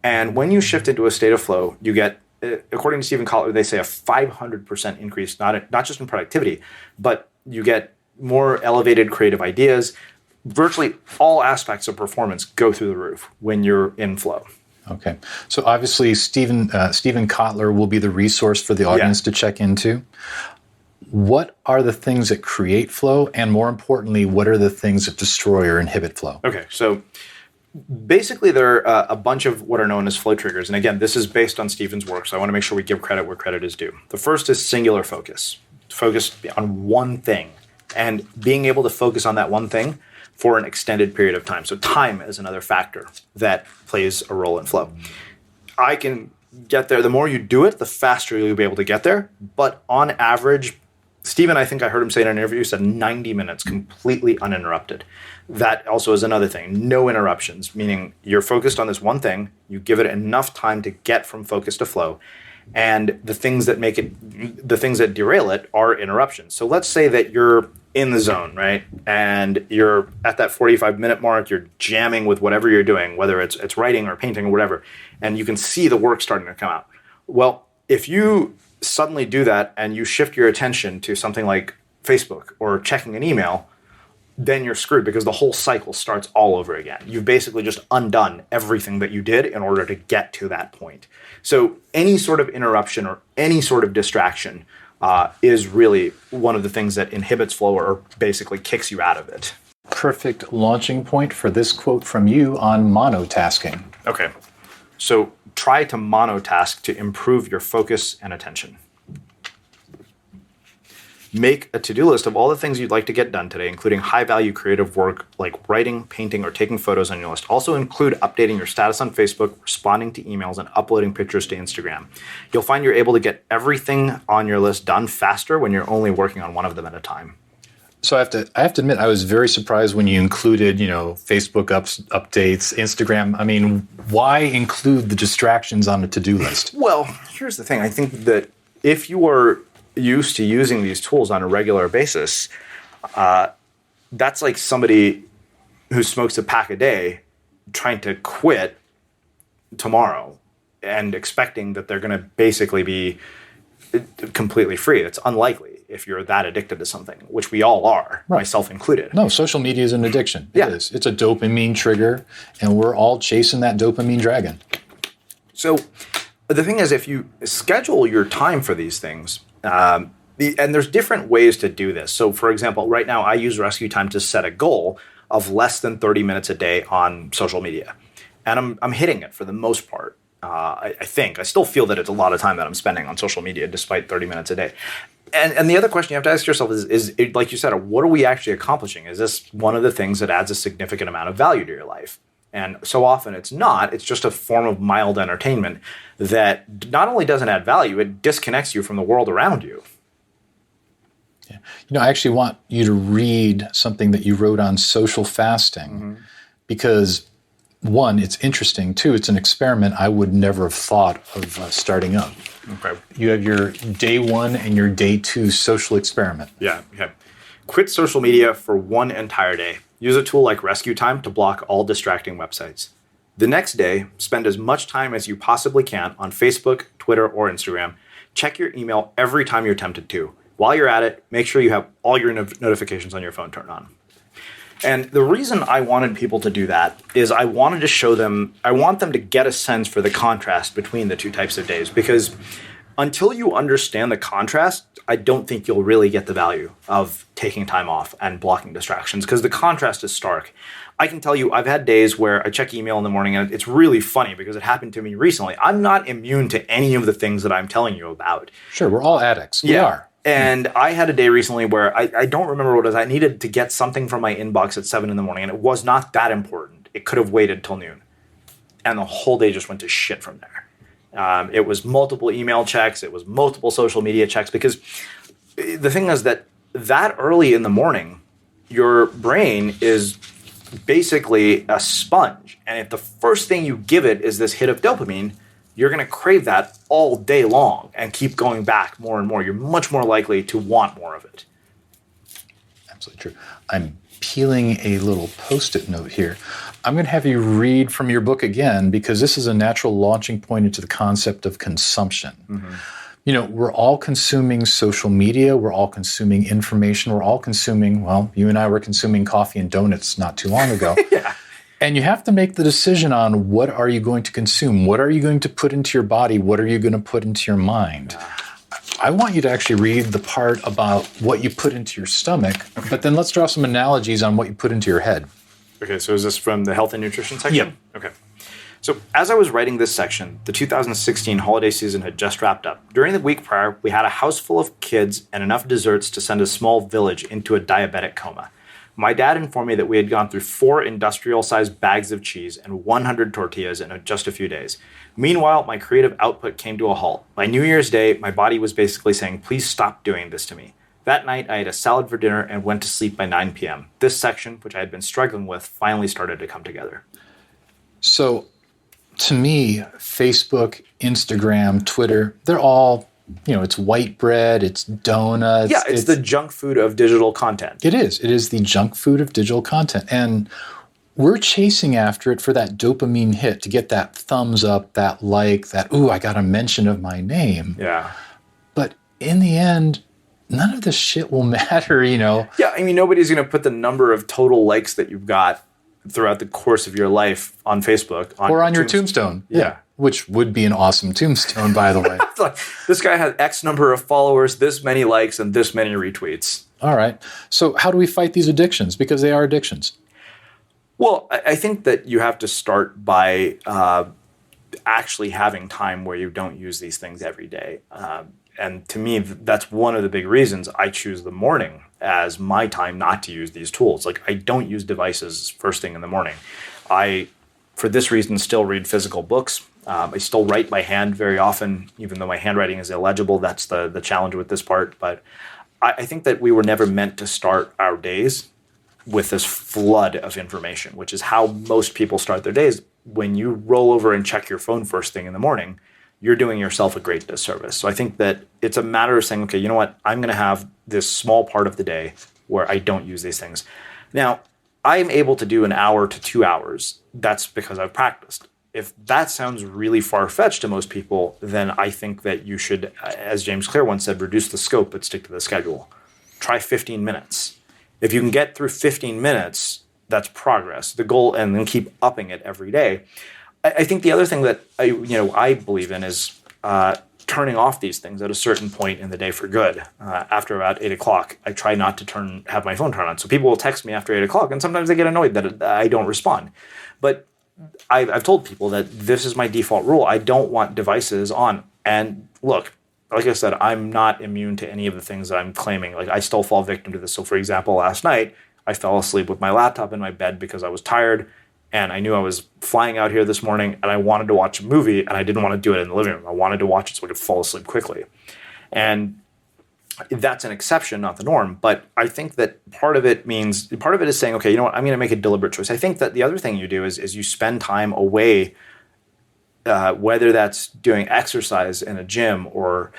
And when you shift into a state of flow, you get, according to Stephen Kotler, they say a 500% increase, not just in productivity, but you get more elevated creative ideas. Virtually all aspects of performance go through the roof when you're in flow. Okay. So obviously Stephen Kotler will be the resource for the audience to check into. What are the things that create flow? And more importantly, what are the things that destroy or inhibit flow? Okay. So basically, there are a bunch of what are known as flow triggers. And again, this is based on Stephen's work, so I want to make sure we give credit where credit is due. The first is singular focus. Focus on one thing and being able to focus on that one thing for an extended period of time. So time is another factor that plays a role in flow. I can get there. The more you do it, the faster you'll be able to get there. But on average, Steven, I think I heard him say in an interview, said 90 minutes completely uninterrupted. That also is another thing. No interruptions, meaning you're focused on this one thing. You give it enough time to get from focus to flow. And the things that derail it are interruptions. So let's say that you're in the zone, right? And you're at that 45-minute mark, you're jamming with whatever you're doing, whether it's writing or painting or whatever, and you can see the work starting to come out. Well, if you suddenly do that and you shift your attention to something like Facebook or checking an email, then you're screwed because the whole cycle starts all over again. You've basically just undone everything that you did in order to get to that point. So any sort of interruption or any sort of distraction is really one of the things that inhibits flow or basically kicks you out of it. Perfect launching point for this quote from you on monotasking. Okay. So try to monotask to improve your focus and attention. Make a to-do list of all the things you'd like to get done today, including high-value creative work like writing, painting, or taking photos on your list. Also include updating your status on Facebook, responding to emails, and uploading pictures to Instagram. You'll find you're able to get everything on your list done faster when you're only working on one of them at a time. So I have to admit, I was very surprised when you included, Facebook updates, Instagram. I mean, why include the distractions on a to-do list? Well, here's the thing. I think that if you are used to using these tools on a regular basis, that's like somebody who smokes a pack a day trying to quit tomorrow and expecting that they're going to basically be completely free. It's unlikely if you're that addicted to something, which we all are, right, myself included. No, social media is an addiction. Yeah. It is. It's a dopamine trigger, and we're all chasing that dopamine dragon. So the thing is, if you schedule your time for these things, and there's different ways to do this. So, for example, right now I use Rescue Time to set a goal of less than 30 minutes a day on social media. And I'm hitting it for the most part. I think. I still feel that it's a lot of time that I'm spending on social media despite 30 minutes a day. And the other question you have to ask yourself is like you said, what are we actually accomplishing? Is this one of the things that adds a significant amount of value to your life? And so often it's not. It's just a form of mild entertainment that not only doesn't add value, it disconnects you from the world around you. Yeah. I actually want you to read something that you wrote on social fasting, because one, it's interesting. Two, it's an experiment I would never have thought of starting up. Okay. You have your day 1 and your day 2 social experiment. Yeah. Okay. Quit social media for one entire day. Use a tool like Rescue Time to block all distracting websites. The next day, spend as much time as you possibly can on Facebook, Twitter, or Instagram. Check your email every time you're tempted to. While you're at it, make sure you have all your notifications on your phone turned on. And the reason I wanted people to do that is I wanted to show them, I want them to get a sense for the contrast between the two types of days, because until you understand the contrast, I don't think you'll really get the value of taking time off and blocking distractions, because the contrast is stark. I can tell you I've had days where I check email in the morning, and it's really funny because it happened to me recently. I'm not immune to any of the things that I'm telling you about. Sure, we're all addicts. We are. And I had a day recently where I don't remember what it was. I needed to get something from my inbox at 7 in the morning, and it was not that important. It could have waited till noon. And the whole day just went to shit from there. It was multiple email checks. It was multiple social media checks, because the thing is that early in the morning, your brain is basically a sponge. And if the first thing you give it is this hit of dopamine, you're going to crave that all day long and keep going back more and more. You're much more likely to want more of it. Absolutely true. I'm peeling a little Post-it note here. I'm going to have you read from your book again, because this is a natural launching point into the concept of consumption. Mm-hmm. We're all consuming social media. We're all consuming information. We're all consuming, well, you and I were consuming coffee and donuts not too long ago. Yeah. And you have to make the decision on what are you going to consume? What are you going to put into your body? What are you going to put into your mind? I want you to actually read the part about what you put into your stomach, but then let's draw some analogies on what you put into your head. Okay, so is this from the health and nutrition section? Yep. Okay. So as I was writing this section, the 2016 holiday season had just wrapped up. During the week prior, we had a house full of kids and enough desserts to send a small village into a diabetic coma. My dad informed me that we had gone through 4 industrial-sized bags of cheese and 100 tortillas in just a few days. Meanwhile, my creative output came to a halt. By New Year's Day, my body was basically saying, please stop doing this to me. That night, I ate a salad for dinner and went to sleep by 9 p.m. This section, which I had been struggling with, finally started to come together. So, to me, Facebook, Instagram, Twitter, they're all, it's white bread, it's donuts. Yeah, it's the junk food of digital content. It is. It is the junk food of digital content. And we're chasing after it for that dopamine hit, to get that thumbs up, that like, that, ooh, I got a mention of my name. Yeah. But in the end, none of this shit will matter, Yeah, I mean, nobody's going to put the number of total likes that you've got throughout the course of your life on Facebook. Or on your tombstone. Yeah. Which would be an awesome tombstone, by the way. Like, this guy has X number of followers, this many likes, and this many retweets. All right. So how do we fight these addictions? Because they are addictions. Well, I think that you have to start by actually having time where you don't use these things every day. And to me, that's one of the big reasons I choose the morning as my time not to use these tools. Like, I don't use devices first thing in the morning. I, for this reason, still read physical books. I still write by hand very often, even though my handwriting is illegible. That's the challenge with this part. But I think that we were never meant to start our days with this flood of information, which is how most people start their days. When you roll over and check your phone first thing in the morning, you're doing yourself a great disservice. So I think that it's a matter of saying, okay, you know what? I'm going to have this small part of the day where I don't use these things. Now, I'm able to do an hour to 2 hours. That's because I've practiced. If that sounds really far-fetched to most people, then I think that you should, as James Clear once said, reduce the scope but stick to the schedule. Try 15 minutes. If you can get through 15 minutes, that's progress. The goal, and then keep upping it every day. I think the other thing that I believe in is turning off these things at a certain point in the day for good. After about 8 o'clock, I try not to have my phone turn on. So people will text me after 8 o'clock, and sometimes they get annoyed that I don't respond. But I've told people that this is my default rule. I don't want devices on. And look, like I said, I'm not immune to any of the things that I'm claiming. Like, I still fall victim to this. So, for example, last night, I fell asleep with my laptop in my bed because I was tired. And I knew I was flying out here this morning, and I wanted to watch a movie, and I didn't want to do it in the living room. I wanted to watch it so I could fall asleep quickly. And that's an exception, not the norm. But I think that part of it is saying, okay, you know what, I'm going to make a deliberate choice. I think that the other thing you do is you spend time away, whether that's doing exercise in a gym or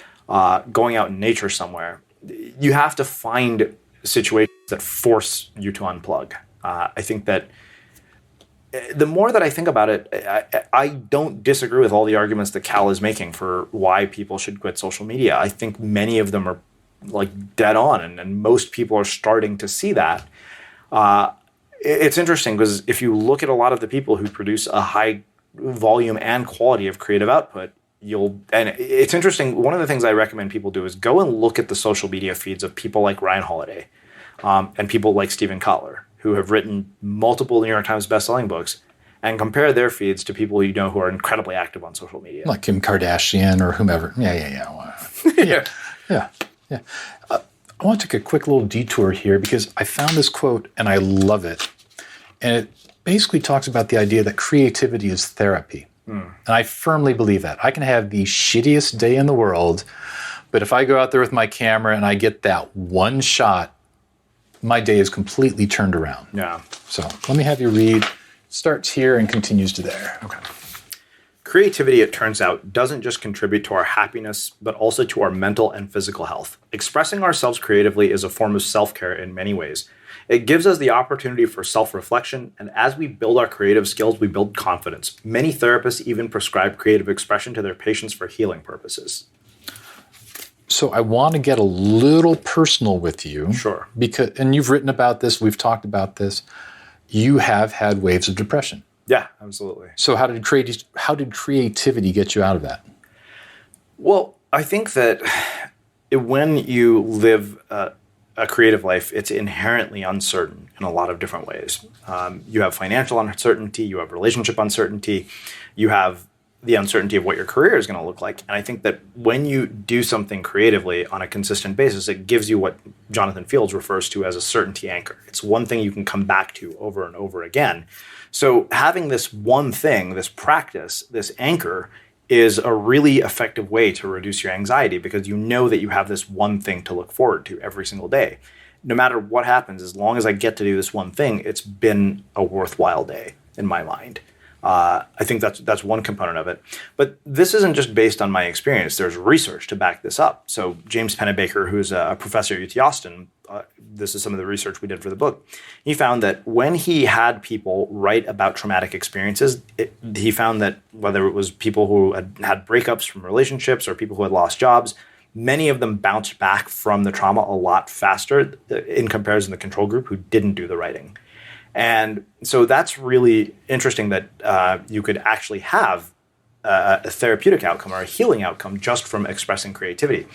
going out in nature somewhere. You have to find situations that force you to unplug. I think that the more that I think about it, I don't disagree with all the arguments that Cal is making for why people should quit social media. I think many of them are like dead on, and most people are starting to see that. It's interesting because if you look at a lot of the people who produce a high volume and quality of creative output, and it's interesting. One of the things I recommend people do is go and look at the social media feeds of people like Ryan Holiday and people like Stephen Kotler, who have written multiple New York Times bestselling books, and compare their feeds to people you know who are incredibly active on social media. Like Kim Kardashian or whomever. Yeah. I want to take a quick little detour here because I found this quote and I love it. And it basically talks about the idea that creativity is therapy. And I firmly believe that. I can have the shittiest day in the world, but if I go out there with my camera and I get that one shot, my day is completely turned around. Yeah. So let me have you read. Starts here and continues to there. Okay. Creativity, it turns out, doesn't just contribute to our happiness, but also to our mental and physical health. Expressing ourselves creatively is a form of self-care in many ways. It gives us the opportunity for self-reflection, and as we build our creative skills, we build confidence. Many therapists even prescribe creative expression to their patients for healing purposes. So I want to get a little personal with you. Sure. And you've written about this, we've talked about this. You have had waves of depression. Yeah, absolutely. So how did creativity get you out of that? Well, I think that when you live a creative life, it's inherently uncertain in a lot of different ways. You have financial uncertainty, you have relationship uncertainty, you have the uncertainty of what your career is going to look like. And I think that when you do something creatively on a consistent basis, it gives you what Jonathan Fields refers to as a certainty anchor. It's one thing you can come back to over and over again. So having this one thing, this practice, this anchor, is a really effective way to reduce your anxiety because you know that you have this one thing to look forward to every single day. No matter what happens, as long as I get to do this one thing, it's been a worthwhile day in my mind. I think that's one component of it. But this isn't just based on my experience. There's research to back this up. So James Pennebaker, who's a professor at UT Austin, this is some of the research we did for the book. He found that when he had people write about traumatic experiences, he found that whether it was people who had breakups from relationships or people who had lost jobs, many of them bounced back from the trauma a lot faster in comparison to the control group who didn't do the writing. And so that's really interesting that you could actually have a therapeutic outcome or a healing outcome just from expressing creativity.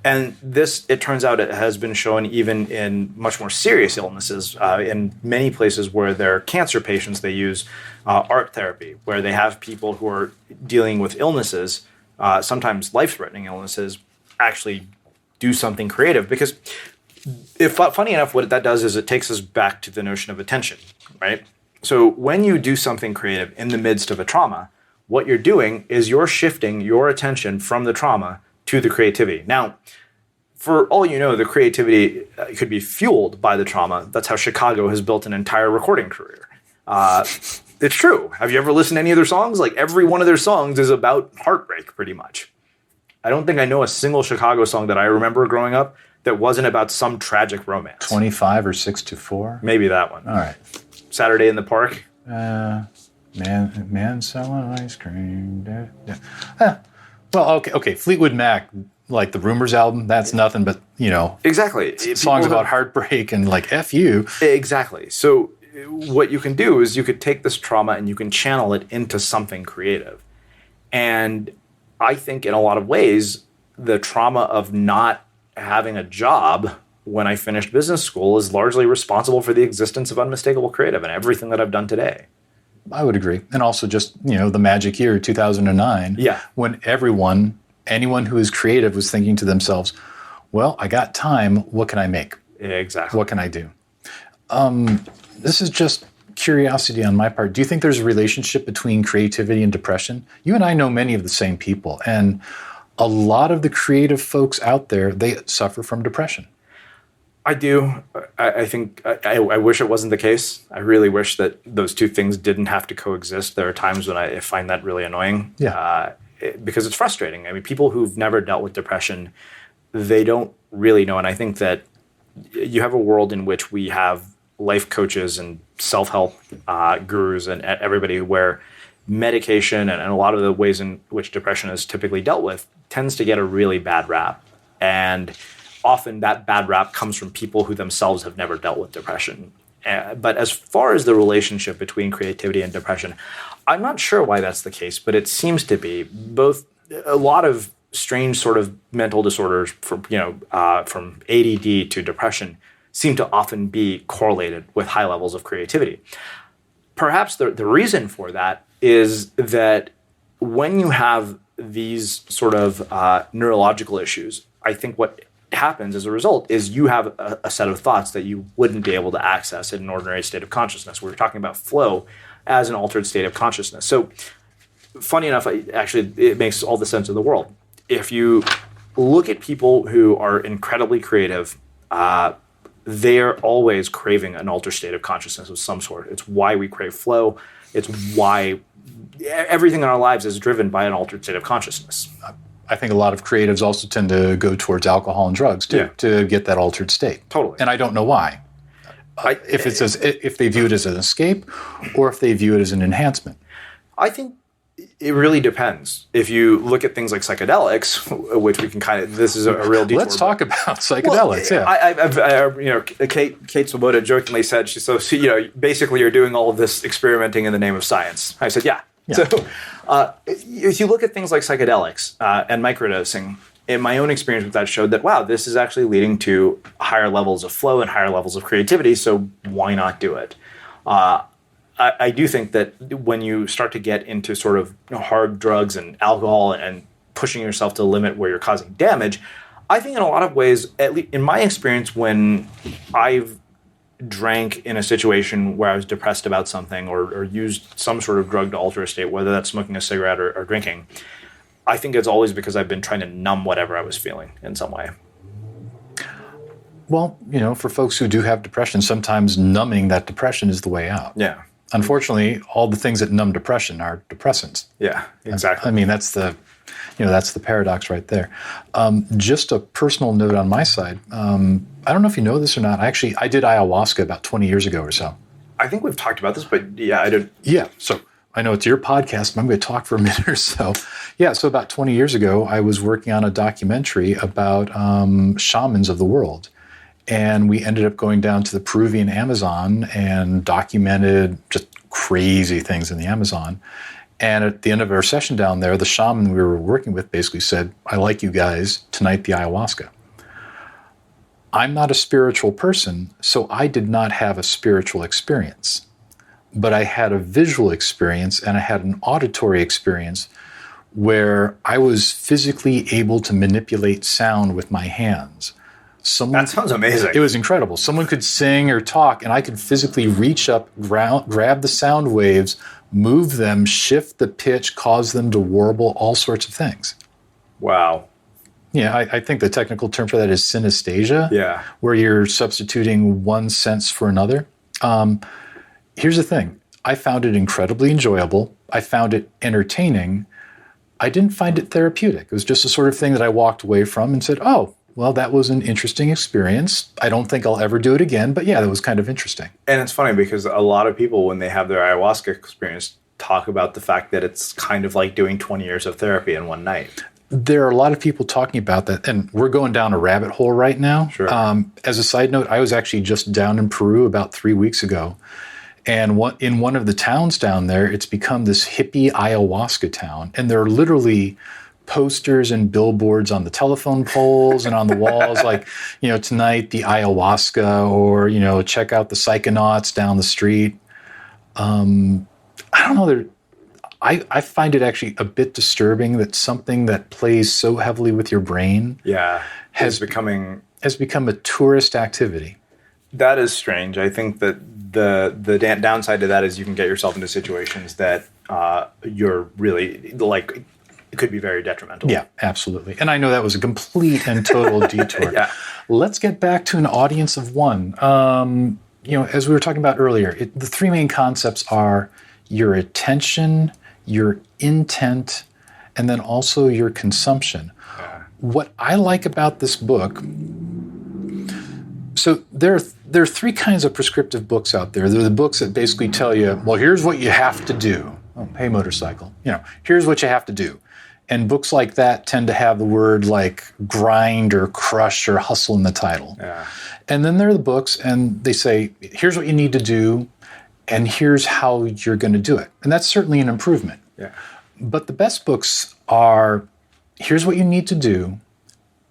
And this, it turns out, it has been shown even in much more serious illnesses. In many places where they're cancer patients, they use art therapy, where they have people who are dealing with illnesses, sometimes life-threatening illnesses, actually do something creative. Because funny enough, what that does is it takes us back to the notion of attention, right? So when you do something creative in the midst of a trauma, what you're doing is you're shifting your attention from the trauma to the creativity. Now, for all you know, the creativity could be fueled by the trauma. That's how Chicago has built an entire recording career. It's true. Have you ever listened to any of their songs? Like every one of their songs is about heartbreak, pretty much. I don't think I know a single Chicago song that I remember growing up that wasn't about some tragic romance. 25 or 6 to 4? Maybe that one. All right. Saturday in the Park. Man selling ice cream. Well, okay. Fleetwood Mac, like the Rumors album, that's nothing but, Exactly. Songs about heartbreak and like F you. Exactly. So what you can do is you could take this trauma and you can channel it into something creative. And I think in a lot of ways, the trauma of not having a job when I finished business school is largely responsible for the existence of Unmistakable Creative and everything that I've done today. I would agree. And also just, the magic year, 2009, yeah, when anyone who is creative was thinking to themselves, well, I got time, what can I make? Exactly. What can I do? This is just curiosity on my part. Do you think there's a relationship between creativity and depression? You and I know many of the same people, and a lot of the creative folks out there, they suffer from depression. I do. I think I wish it wasn't the case. I really wish that those two things didn't have to coexist. There are times when I find that really annoying. Yeah. Because it's frustrating. I mean, people who've never dealt with depression, they don't really know. And I think that you have a world in which we have life coaches and self-help gurus and everybody where medication and a lot of the ways in which depression is typically dealt with tends to get a really bad rap. And often that bad rap comes from people who themselves have never dealt with depression. But as far as the relationship between creativity and depression, I'm not sure why that's the case, but it seems to be. Both a lot of strange sort of mental disorders from ADD to depression seem to often be correlated with high levels of creativity. Perhaps the reason for that is that when you have these sort of neurological issues, I think what happens as a result is you have a set of thoughts that you wouldn't be able to access in an ordinary state of consciousness. We're talking about flow as an altered state of consciousness. So funny enough, it makes all the sense in the world. If you look at people who are incredibly creative, they're always craving an altered state of consciousness of some sort. It's why we crave flow. It's why everything in our lives is driven by an altered state of consciousness. I think a lot of creatives also tend to go towards alcohol and drugs too, to get that altered state. Totally. And I don't know why. If they view it as an escape or if they view it as an enhancement. I think it really depends. If you look at things like psychedelics, which we can this is a real detour. Let's talk about psychedelics. Kate Swoboda jokingly said, basically you're doing all of this experimenting in the name of science. I said, yeah. So if you look at things like psychedelics and microdosing, in my own experience with that showed that, wow, this is actually leading to higher levels of flow and higher levels of creativity, so why not do it? I do think that when you start to get into sort of hard drugs and alcohol and pushing yourself to the limit where you're causing damage, I think in a lot of ways, at least in my experience, when I've drank in a situation where I was depressed about something or used some sort of drug to alter a state, whether that's smoking a cigarette or drinking, I think it's always because I've been trying to numb whatever I was feeling in some way. Well, for folks who do have depression, sometimes numbing that depression is the way out. Yeah. Unfortunately, all the things that numb depression are depressants. Yeah, exactly. I mean, that's the paradox right there. Just a personal note on my side. I don't know if you know this or not. I did ayahuasca about 20 years ago or so. I think we've talked about this, but yeah, I don't. Yeah. So I know it's your podcast, but I'm going to talk for a minute or so. Yeah. So about 20 years ago, I was working on a documentary about shamans of the world. And we ended up going down to the Peruvian Amazon and documented just crazy things in the Amazon. And at the end of our session down there, the shaman we were working with basically said, "I like you guys, tonight the ayahuasca." I'm not a spiritual person, so I did not have a spiritual experience. But I had a visual experience and I had an auditory experience where I was physically able to manipulate sound with my hands. That sounds amazing. It was incredible. Someone could sing or talk, and I could physically reach up, grab the sound waves, move them, shift the pitch, cause them to warble, all sorts of things. Wow. Yeah, I think the technical term for that is synesthesia. Yeah. Where you're substituting one sense for another. Here's the thing. I found it incredibly enjoyable. I found it entertaining. I didn't find it therapeutic. It was just the sort of thing that I walked away from and said, oh, well, that was an interesting experience. I don't think I'll ever do it again, but yeah, that was kind of interesting. And it's funny because a lot of people, when they have their ayahuasca experience, talk about the fact that it's kind of like doing 20 years of therapy in one night. There are a lot of people talking about that, and we're going down a rabbit hole right now. Sure. As a side note, I was actually just down in Peru about 3 weeks ago, and in one of the towns down there, it's become this hippie ayahuasca town, and there are literally posters and billboards on the telephone poles and on the walls, like, tonight the ayahuasca, or, check out the psychonauts down the street. I don't know. I find it actually a bit disturbing that something that plays so heavily with your brain has become a tourist activity. That is strange. I think that the downside to that is you can get yourself into situations that you're really like. It could be very detrimental. Yeah, absolutely. And I know that was a complete and total detour. Yeah. Let's get back to an audience of one. As we were talking about earlier, the three main concepts are your attention, your intent, and then also your consumption. Yeah. What I like about this book, so there are three kinds of prescriptive books out there. There are the books that basically tell you, well, here's what you have to do. Oh, hey, motorcycle. Here's what you have to do. And books like that tend to have the word like grind or crush or hustle in the title. Yeah. And then there are the books and they say, here's what you need to do and here's how you're going to do it. And that's certainly an improvement. Yeah. But the best books are, here's what you need to do,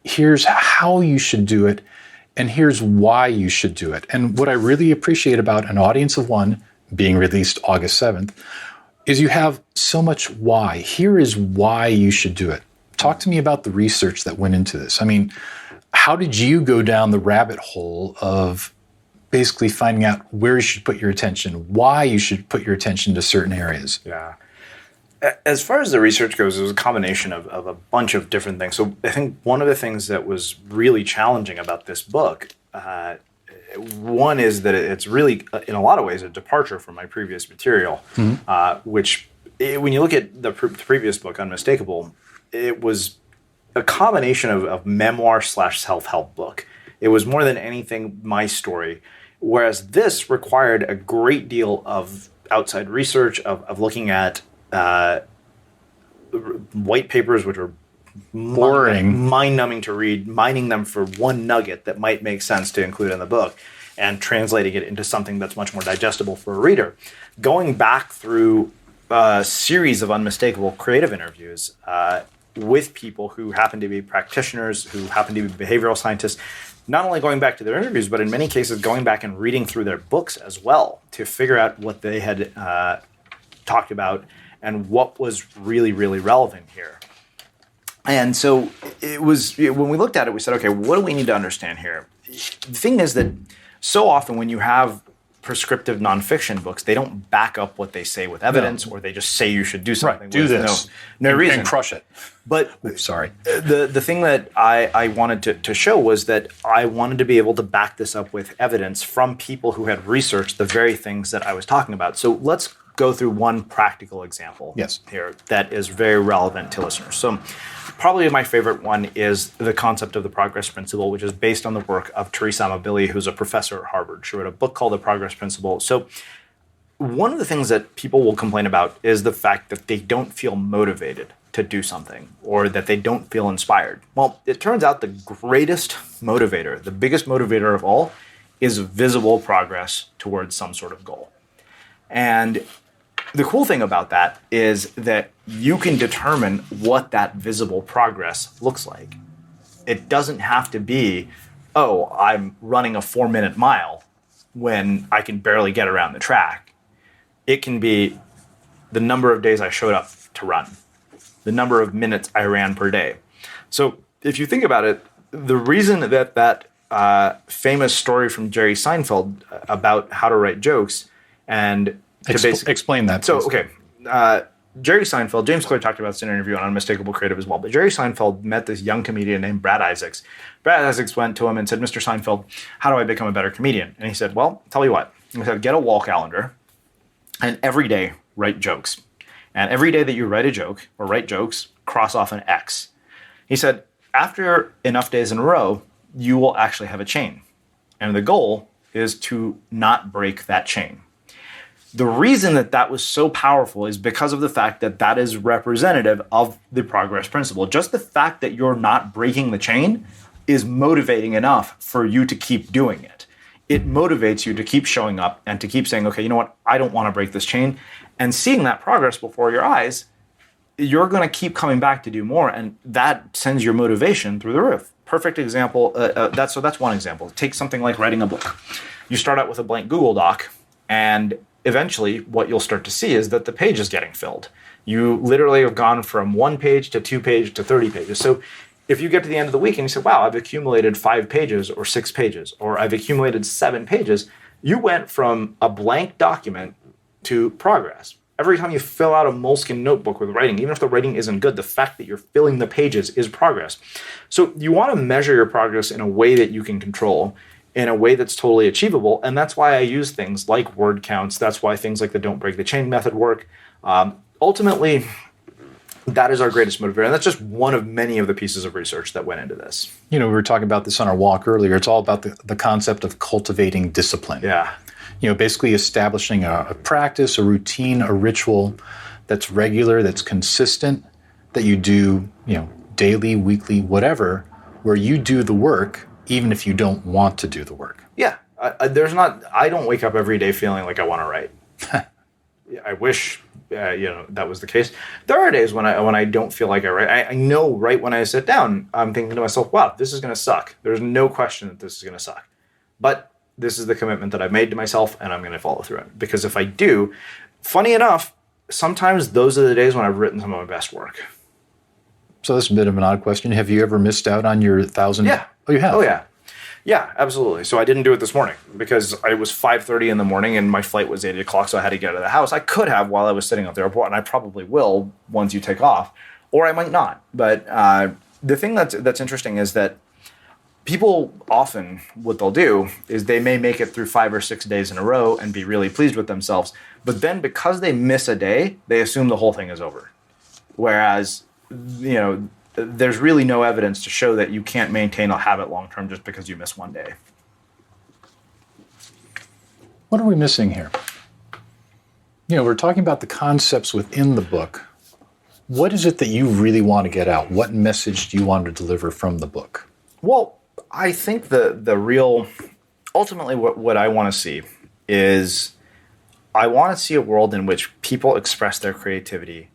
here's how you should do it, and here's why you should do it. And what I really appreciate about An Audience of One being released August 7th is you have so much why. Here is why you should do it. Talk to me about the research that went into this. I mean, how did you go down the rabbit hole of basically finding out where you should put your attention, why you should put your attention to certain areas? Yeah. As far as the research goes, it was a combination of a bunch of different things. So I think one of the things that was really challenging about this book, one is that it's really, in a lot of ways, a departure from my previous material, which, when you look at the previous book, Unmistakable, it was a combination of memoir / self-help book. It was more than anything my story, whereas this required a great deal of outside research, of looking at white papers, which are boring, mind-numbing to read, mining them for one nugget that might make sense to include in the book, and translating it into something that's much more digestible for a reader. Going back through a series of unmistakable creative interviews with people who happen to be practitioners, who happen to be behavioral scientists, not only going back to their interviews, but in many cases going back and reading through their books as well to figure out what they had talked about and what was really, really relevant here. And so it was, when we looked at it, we said, okay, what do we need to understand here? The thing is that so often when you have prescriptive nonfiction books, they don't back up what they say with evidence, or they just say you should do something. Right, do this. No reason. And crush it. But sorry. The thing that I wanted to show was that I wanted to be able to back this up with evidence from people who had researched the very things that I was talking about. So let's go through one practical example here that is very relevant to listeners. So probably my favorite one is the concept of the progress principle, which is based on the work of Teresa Amabile, who's a professor at Harvard. She wrote a book called The Progress Principle. So one of the things that people will complain about is the fact that they don't feel motivated to do something, or that they don't feel inspired. Well, it turns out the greatest motivator, the biggest motivator of all, is visible progress towards some sort of goal. And the cool thing about that is that you can determine what that visible progress looks like. It doesn't have to be, oh, I'm running a 4-minute mile when I can barely get around the track. It can be the number of days I showed up to run, the number of minutes I ran per day. So if you think about it, the reason that famous story from Jerry Seinfeld about how to write jokes and explain that. So, okay. Jerry Seinfeld, James Clear talked about this in an interview on Unmistakable Creative as well, but Jerry Seinfeld met this young comedian named Brad Isaacs. Brad Isaacs went to him and said, Mr. Seinfeld, how do I become a better comedian? And he said, well, tell you what. He said, get a wall calendar and every day write jokes. And every day that you write a joke or write jokes, cross off an X. He said, after enough days in a row, you will actually have a chain. And the goal is to not break that chain. The reason that was so powerful is because of the fact that that is representative of the progress principle. Just the fact that you're not breaking the chain is motivating enough for you to keep doing it. It motivates you to keep showing up and to keep saying, okay, you know what? I don't want to break this chain. And seeing that progress before your eyes, you're going to keep coming back to do more. And that sends your motivation through the roof. Perfect example. That's one example. Take something like writing a book. You start out with a blank Google Doc, and eventually what you'll start to see is that the page is getting filled. You literally have gone from 1 page to 2 pages to 30 pages. So if you get to the end of the week and you say, wow, I've accumulated 5 pages or 6 pages, or I've accumulated 7 pages, you went from a blank document to progress. Every time you fill out a Moleskine notebook with writing, even if the writing isn't good, the fact that you're filling the pages is progress. So you want to measure your progress in a way that you can control, in a way that's totally achievable. And that's why I use things like word counts. That's why things like the don't break the chain method work. Ultimately, that is our greatest motivator. And that's just one of many of the pieces of research that went into this. You know, we were talking about this on our walk earlier. It's all about the concept of cultivating discipline. Yeah. You know, basically establishing a practice, a routine, a ritual that's regular, that's consistent, that you do, you know, daily, weekly, whatever, where you do the work even if you don't want to do the work. Yeah. I don't wake up every day feeling like I want to write. I wish, that was the case. There are days when I don't feel like I write. I know right when I sit down, I'm thinking to myself, wow, this is going to suck. There's no question that this is going to suck. But this is the commitment that I've made to myself, and I'm going to follow through it. Because if I do, funny enough, sometimes those are the days when I've written some of my best work. So this is a bit of an odd question. Have you ever missed out on your 1,000? Yeah. Oh, you have? Oh, yeah. Yeah, absolutely. So I didn't do it this morning because it was 5:30 in the morning and my flight was 8 o'clock, so I had to get out of the house. I could have while I was sitting at the airport, and I probably will once you take off, or I might not. But the thing that's interesting is that people often, what they'll do is they may make it through 5 or 6 days in a row and be really pleased with themselves. But then because they miss a day, they assume the whole thing is over. Whereas, there's really no evidence to show that you can't maintain a habit long-term just because you miss one day. What are we missing here? We're talking about the concepts within the book. What is it that you really want to get out? What message do you want to deliver from the book? Well, I think the real, ultimately what I want to see is I want to see a world in which people express their creativity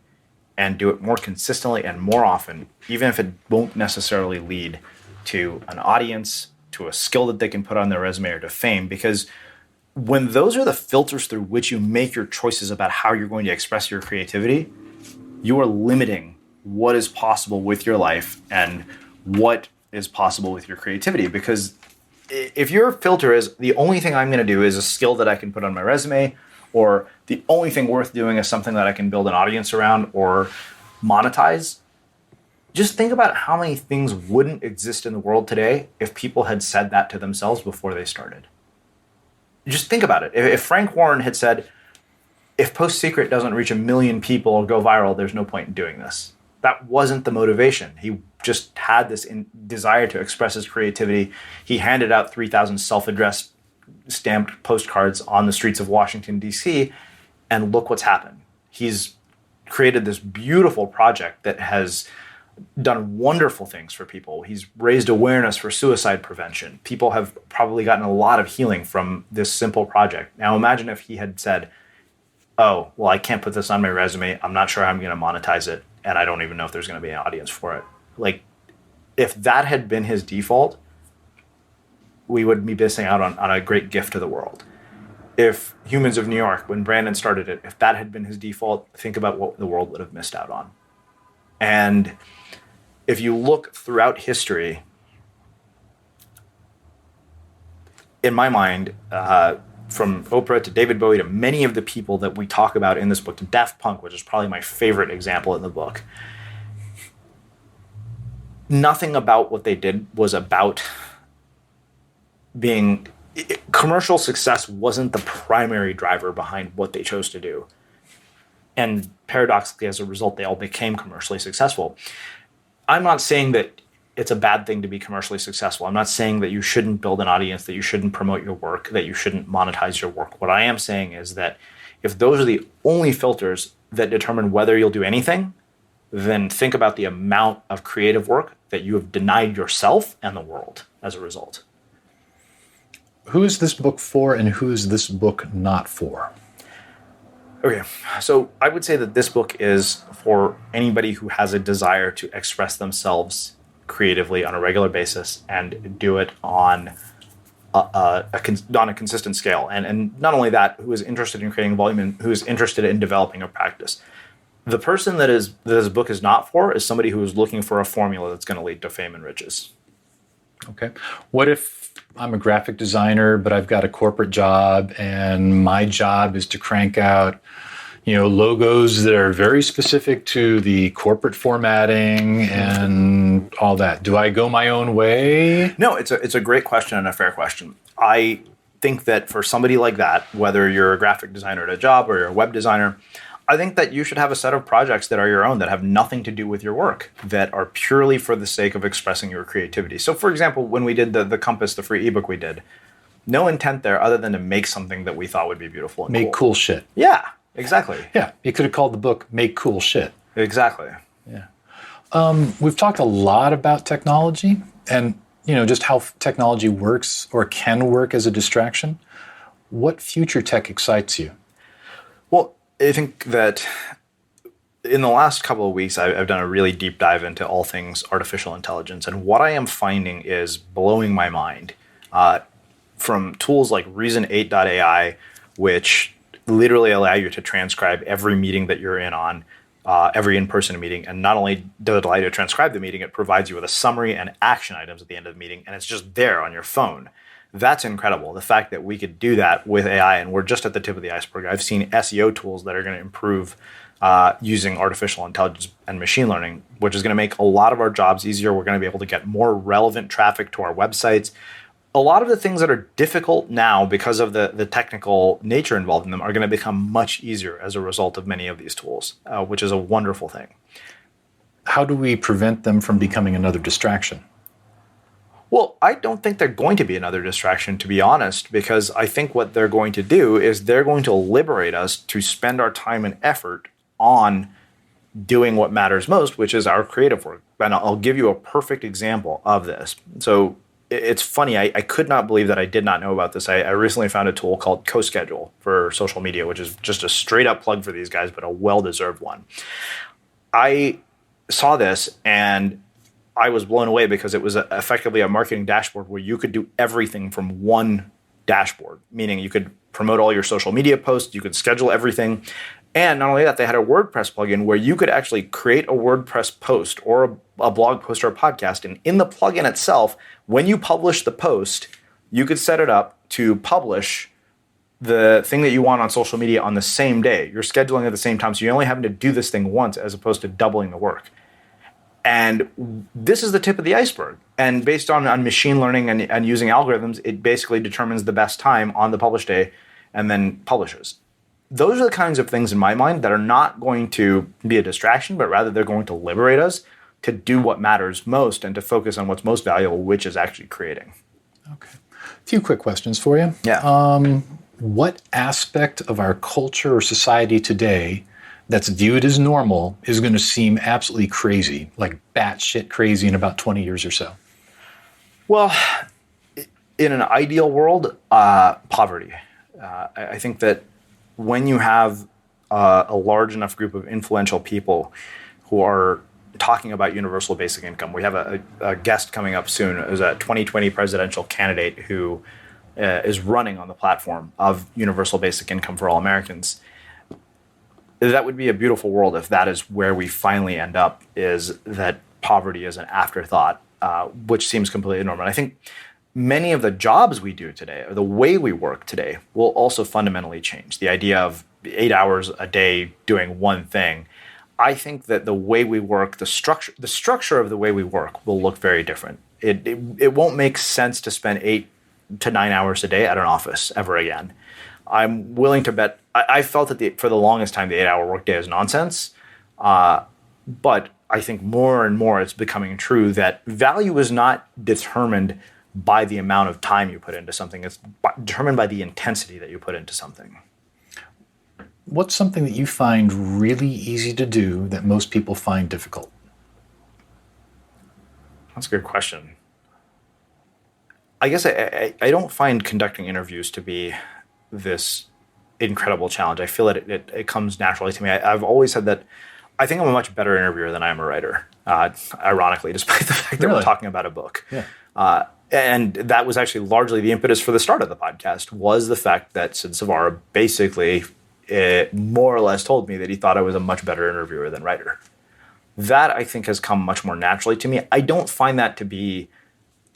and do it more consistently and more often, even if it won't necessarily lead to an audience, to a skill that they can put on their resume, or to fame. Because when those are the filters through which you make your choices about how you're going to express your creativity, you are limiting what is possible with your life and what is possible with your creativity. Because if your filter is the only thing I'm going to do is a skill that I can put on my resume, or the only thing worth doing is something that I can build an audience around or monetize, just think about how many things wouldn't exist in the world today if people had said that to themselves before they started. Just think about it. If Frank Warren had said, if Post Secret doesn't reach 1 million people or go viral, there's no point in doing this. That wasn't the motivation. He just had this desire to express his creativity. He handed out 3,000 self-addressed stamped postcards on the streets of Washington, D.C., and look what's happened. He's created this beautiful project that has done wonderful things for people. He's raised awareness for suicide prevention. People have probably gotten a lot of healing from this simple project. Now imagine if he had said, oh, well, I can't put this on my resume. I'm not sure how I'm going to monetize it, and I don't even know if there's going to be an audience for it. Like, if that had been his default, we would be missing out on a great gift to the world. If Humans of New York, when Brandon started it, if that had been his default, think about what the world would have missed out on. And if you look throughout history, in my mind, from Oprah to David Bowie to many of the people that we talk about in this book, to Daft Punk, which is probably my favorite example in the book, nothing about what they did was about being... Commercial success wasn't the primary driver behind what they chose to do. And paradoxically, as a result, they all became commercially successful. I'm not saying that it's a bad thing to be commercially successful. I'm not saying that you shouldn't build an audience, that you shouldn't promote your work, that you shouldn't monetize your work. What I am saying is that if those are the only filters that determine whether you'll do anything, then think about the amount of creative work that you have denied yourself and the world as a result. Who is this book for, and who is this book not for? Okay, so I would say that this book is for anybody who has a desire to express themselves creatively on a regular basis and do it on a consistent scale. And not only that, who is interested in creating volume and who is interested in developing a practice. The person that this book is not for is somebody who is looking for a formula that's going to lead to fame and riches. Okay. What if I'm a graphic designer, but I've got a corporate job, and my job is to crank out, logos that are very specific to the corporate formatting and all that? Do I go my own way? No, it's a great question and a fair question. I think that for somebody like that, whether you're a graphic designer at a job or you're a web designer, I think that you should have a set of projects that are your own, that have nothing to do with your work, that are purely for the sake of expressing your creativity. So, for example, when we did the Compass, the free ebook we did, no intent there other than to make something that we thought would be beautiful and Make cool shit. Yeah, exactly. Yeah, you could have called the book Make Cool Shit. Exactly. Yeah. We've talked a lot about technology and, just how technology works or can work as a distraction. What future tech excites you? Well, I think that in the last couple of weeks, I've done a really deep dive into all things artificial intelligence. And what I am finding is blowing my mind. From tools like Reason8.ai, which literally allow you to transcribe every meeting that you're in on, every in-person meeting. And not only does it allow you to transcribe the meeting, it provides you with a summary and action items at the end of the meeting. And it's just there on your phone. That's incredible. The fact that we could do that with AI, and we're just at the tip of the iceberg. I've seen SEO tools that are going to improve using artificial intelligence and machine learning, which is going to make a lot of our jobs easier. We're going to be able to get more relevant traffic to our websites. A lot of the things that are difficult now because of the technical nature involved in them are going to become much easier as a result of many of these tools, which is a wonderful thing. How do we prevent them from becoming another distraction? Well, I don't think they're going to be another distraction, to be honest, because I think what they're going to do is they're going to liberate us to spend our time and effort on doing what matters most, which is our creative work. And I'll give you a perfect example of this. So it's funny. I could not believe that I did not know about this. I recently found a tool called CoSchedule for social media, which is just a straight up plug for these guys, but a well-deserved one. I saw this and I was blown away because it was effectively a marketing dashboard where you could do everything from one dashboard, meaning you could promote all your social media posts, you could schedule everything. And not only that, they had a WordPress plugin where you could actually create a WordPress post or a blog post or a podcast. And in the plugin itself, when you publish the post, you could set it up to publish the thing that you want on social media on the same day. You're scheduling at the same time, so you're only having to do this thing once as opposed to doubling the work. And this is the tip of the iceberg. And based on machine learning and using algorithms, it basically determines the best time on the publish day and then publishes. Those are the kinds of things in my mind that are not going to be a distraction, but rather they're going to liberate us to do what matters most and to focus on what's most valuable, which is actually creating. Okay. A few quick questions for you. Yeah. What aspect of our culture or society today that's viewed as normal is going to seem absolutely crazy, like batshit crazy in about 20 years or so? Well, in an ideal world, poverty. I think that when you have a large enough group of influential people who are talking about universal basic income, we have a guest coming up soon. There's a 2020 presidential candidate who is running on the platform of universal basic income for all Americans. That would be a beautiful world if that is where we finally end up, is that poverty is an afterthought, which seems completely normal. And I think many of the jobs we do today, or the way we work today, will also fundamentally change. The idea of 8 hours a day doing one thing, I think that the way we work, the structure of the way we work will look very different. It won't make sense to spend 8 to 9 hours a day at an office ever again. I'm willing to bet. I felt that for the longest time, the 8-hour workday is nonsense. But I think more and more it's becoming true that value is not determined by the amount of time you put into something. It's determined by the intensity that you put into something. What's something that you find really easy to do that most people find difficult? That's a good question. I guess I don't find conducting interviews to be this incredible challenge. I feel that it comes naturally to me. I've always said that I think I'm a much better interviewer than I am a writer, ironically, despite the fact that we're talking about a book. Yeah. And that was actually largely the impetus for the start of the podcast, was the fact that Sid Savara basically more or less told me that he thought I was a much better interviewer than writer. That, I think, has come much more naturally to me. I don't find that to be...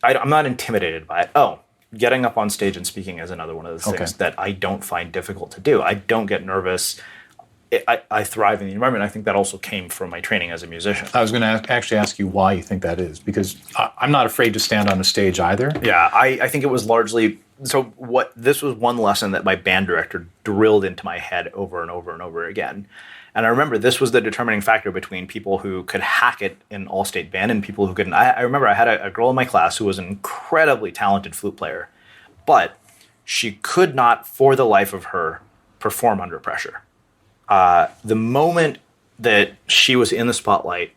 I'm not intimidated by it. Getting up on stage and speaking is another one of the things that I don't find difficult to do. I don't get nervous. I thrive in the environment. I think that also came from my training as a musician. I was going to actually ask you why you think that is, because I'm not afraid to stand on a stage either. Yeah, I think it was largely... So this was one lesson that my band director drilled into my head over and over and over again. And I remember this was the determining factor between people who could hack it in all-state band and people who couldn't. I remember I had a girl in my class who was an incredibly talented flute player, but she could not, for the life of her, perform under pressure. The moment that she was in the spotlight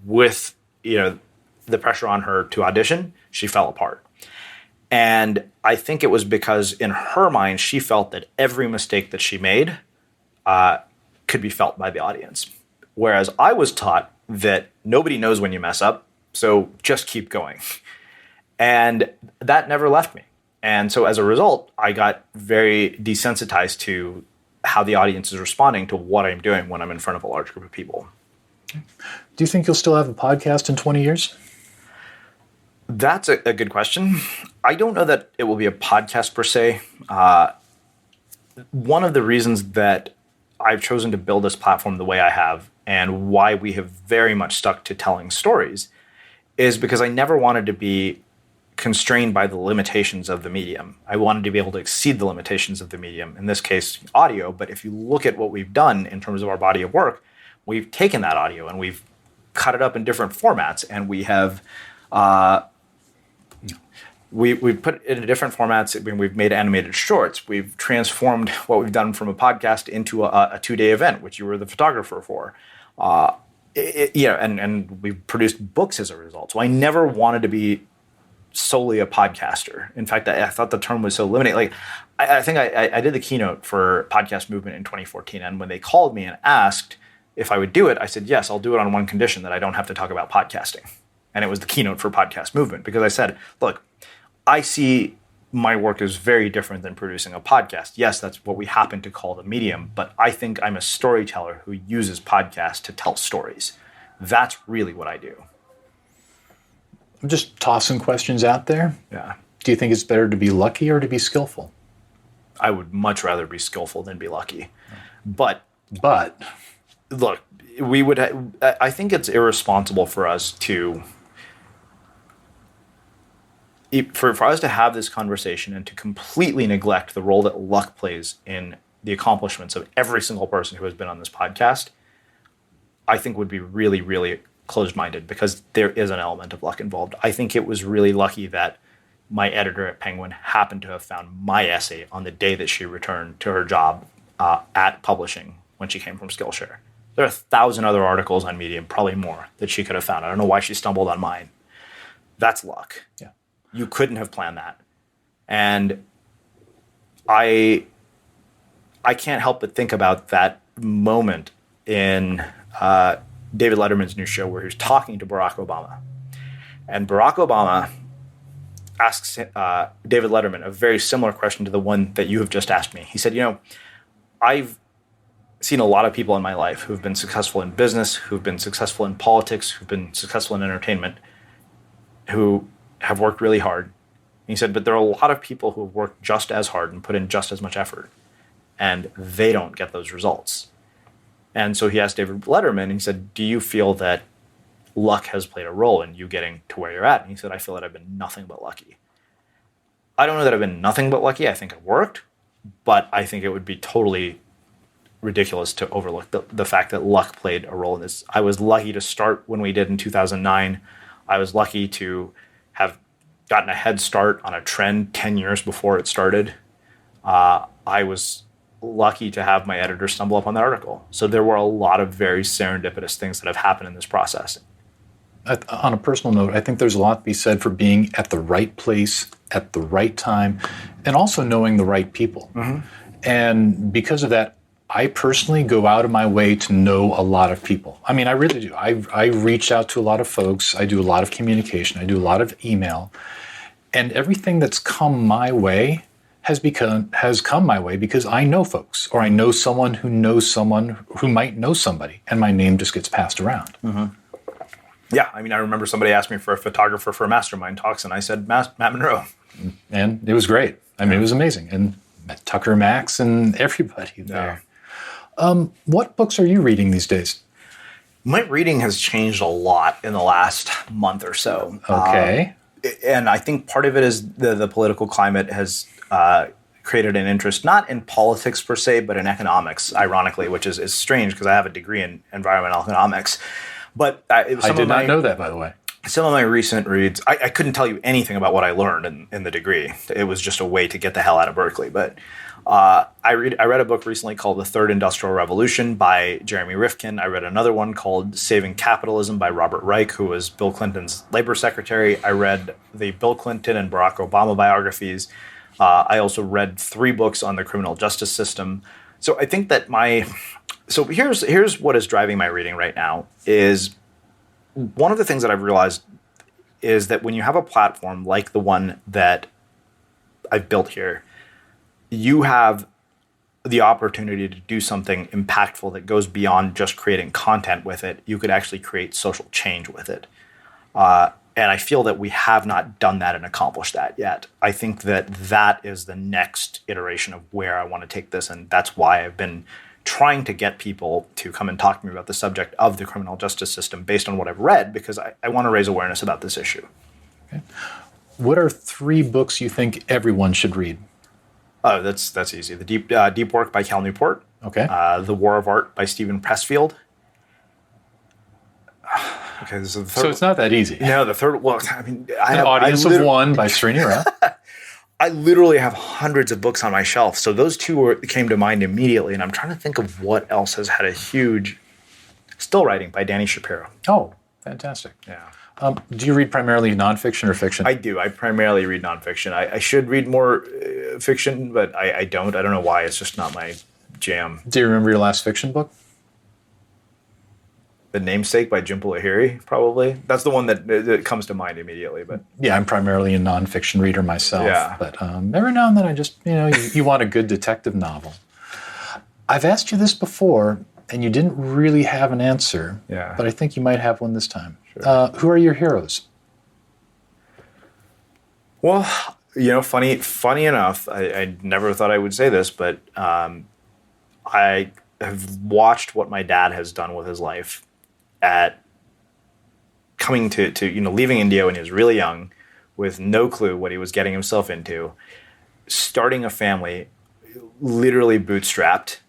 with the pressure on her to audition, she fell apart. And I think it was because in her mind, she felt that every mistake that she made could be felt by the audience. Whereas I was taught that nobody knows when you mess up, so just keep going. And that never left me. And so as a result, I got very desensitized to how the audience is responding to what I'm doing when I'm in front of a large group of people. Do you think you'll still have a podcast in 20 years? That's a good question. I don't know that it will be a podcast per se. One of the reasons that I've chosen to build this platform the way I have and why we have very much stuck to telling stories is because I never wanted to be constrained by the limitations of the medium. I wanted to be able to exceed the limitations of the medium, in this case, audio. But if you look at what we've done in terms of our body of work, we've taken that audio and we've cut it up in different formats, and we have we've put it in different formats. We've made animated shorts. We've transformed what we've done from a podcast into a 2-day event, which you were the photographer for. And we've produced books as a result. So I never wanted to be solely a podcaster. In fact, I thought the term was so limiting. Like, I think I did the keynote for Podcast Movement in 2014, and when they called me and asked if I would do it, I said, yes, I'll do it on one condition, that I don't have to talk about podcasting. And it was the keynote for Podcast Movement, because I said, look, I see my work as very different than producing a podcast. Yes, that's what we happen to call the medium, but I think I'm a storyteller who uses podcasts to tell stories. That's really what I do. I'm just tossing questions out there. Yeah. Do you think it's better to be lucky or to be skillful? I would much rather be skillful than be lucky. But look, we would. I think it's irresponsible for us to. For us to have this conversation and to completely neglect the role that luck plays in the accomplishments of every single person who has been on this podcast, I think would be really, really closed-minded, because there is an element of luck involved. I think it was really lucky that my editor at Penguin happened to have found my essay on the day that she returned to her job at publishing when she came from Skillshare. There are 1,000 other articles on Medium, probably more, that she could have found. I don't know why she stumbled on mine. That's luck. Yeah. You couldn't have planned that. And I can't help but think about that moment in David Letterman's new show where he was talking to Barack Obama. And Barack Obama asks David Letterman a very similar question to the one that you have just asked me. He said, I've seen a lot of people in my life who've been successful in business, who've been successful in politics, who've been successful in entertainment, who have worked really hard. And he said, but there are a lot of people who have worked just as hard and put in just as much effort, and they don't get those results. And so he asked David Letterman, and he said, do you feel that luck has played a role in you getting to where you're at? And he said, I feel that I've been nothing but lucky. I don't know that I've been nothing but lucky. I think it worked, but I think it would be totally ridiculous to overlook the fact that luck played a role in this. I was lucky to start when we did in 2009. I was lucky to have gotten a head start on a trend 10 years before it started. I was lucky to have my editor stumble up on the article. So there were a lot of very serendipitous things that have happened in this process. On a personal note, I think there's a lot to be said for being at the right place at the right time, and also knowing the right people. Mm-hmm. And because of that, I personally go out of my way to know a lot of people. I mean, I really do. I reach out to a lot of folks. I do a lot of communication. I do a lot of email. And everything that's come my way has come my way because I know folks, or I know someone who might know somebody, and my name just gets passed around. Mm-hmm. Yeah, I mean, I remember somebody asked me for a photographer for Mastermind Talks, and I said, Matt Monroe. And it was great. I mean, it was amazing. And met Tucker Max and everybody there. Yeah. What books are you reading these days? My reading has changed a lot in the last month or so. Okay. And I think part of it is the political climate has created an interest, not in politics per se, but in economics, ironically, which is strange because I have a degree in environmental economics. But I did not know that, by the way. Some of my recent reads, I couldn't tell you anything about what I learned in the degree. It was just a way to get the hell out of Berkeley. But I read a book recently called The Third Industrial Revolution by Jeremy Rifkin. I read another one called Saving Capitalism by Robert Reich, who was Bill Clinton's labor secretary. I read the Bill Clinton and Barack Obama biographies. I also read 3 books on the criminal justice system. So I think that So here's what is driving my reading right now is one of the things that I've realized is that when you have a platform like the one that I've built here, you have the opportunity to do something impactful that goes beyond just creating content with it. You could actually create social change with it. And I feel that we have not done that and accomplished that yet. I think that is the next iteration of where I want to take this, and that's why I've been trying to get people to come and talk to me about the subject of the criminal justice system based on what I've read, because I want to raise awareness about this issue. Okay. What are 3 books you think everyone should read? Oh, that's easy. The Deep Work by Cal Newport. Okay. The War of Art by Stephen Pressfield. Okay, this is the third. So it's not that easy. No, the third. Well, I mean, An Audience of One by Srini Rao. I literally have hundreds of books on my shelf. So those 2 came to mind immediately, and I'm trying to think of what else has had a huge. Still Writing by Danny Shapiro. Oh, fantastic. Yeah. Do you read primarily nonfiction or fiction? I do. I primarily read nonfiction. I should read more fiction, but I don't. I don't know why. It's just not my jam. Do you remember your last fiction book? The Namesake by Jhumpa Lahiri, probably. That's the one that comes to mind immediately. But yeah, I'm primarily a nonfiction reader myself. Yeah. But every now and then I just, you want a good detective novel. I've asked you this before, and you didn't really have an answer. Yeah. But I think you might have one this time. Sure. Who are your heroes? Well, Funny enough, I never thought I would say this, but I have watched what my dad has done with his life at coming to leaving India when he was really young with no clue what he was getting himself into, starting a family, literally bootstrapped,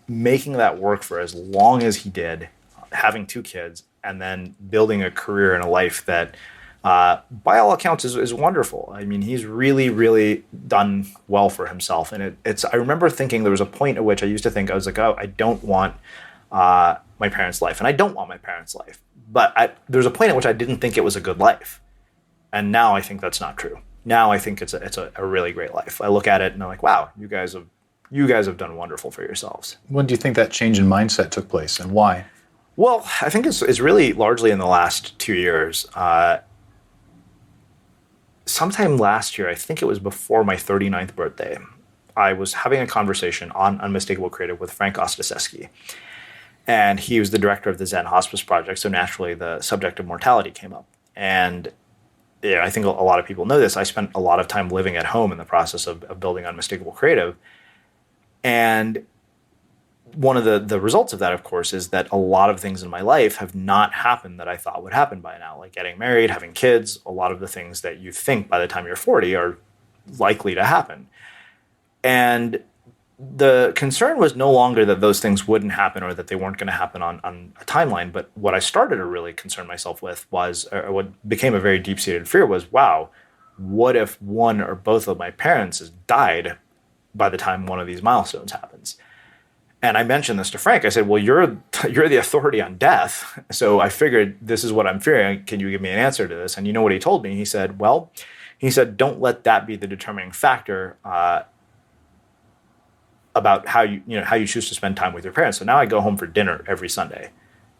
making that work for as long as he did, having 2 kids, and then building a career and a life that, by all accounts, is wonderful. I mean, he's really, really done well for himself. And I remember thinking there was a point at which I used to think, I was like, oh, I don't want my parents' life. And I don't want my parents' life. But there was a point at which I didn't think it was a good life. And now I think that's not true. Now I think it's a really great life. I look at it and I'm like, wow, you guys have done wonderful for yourselves. When do you think that change in mindset took place, and why? Well, I think it's really largely in the last 2 years. Sometime last year, I think it was before my 39th birthday, I was having a conversation on Unmistakable Creative with Frank Ostaseski. And he was the director of the Zen Hospice Project, so naturally the subject of mortality came up. And I think a lot of people know this. I spent a lot of time living at home in the process of building Unmistakable Creative. And one of the results of that, of course, is that a lot of things in my life have not happened that I thought would happen by now, like getting married, having kids. A lot of the things that you think by the time you're 40 are likely to happen. And the concern was no longer that those things wouldn't happen or that they weren't going to happen on a timeline. But what I started to really concern myself with was, or what became a very deep-seated fear was, wow, what if one or both of my parents has died by the time one of these milestones happens? And I mentioned this to Frank. I said, well, you're the authority on death. So I figured this is what I'm fearing. Can you give me an answer to this? And you know what he told me? He said, don't let that be the determining factor about how you choose to spend time with your parents. So now I go home for dinner every Sunday,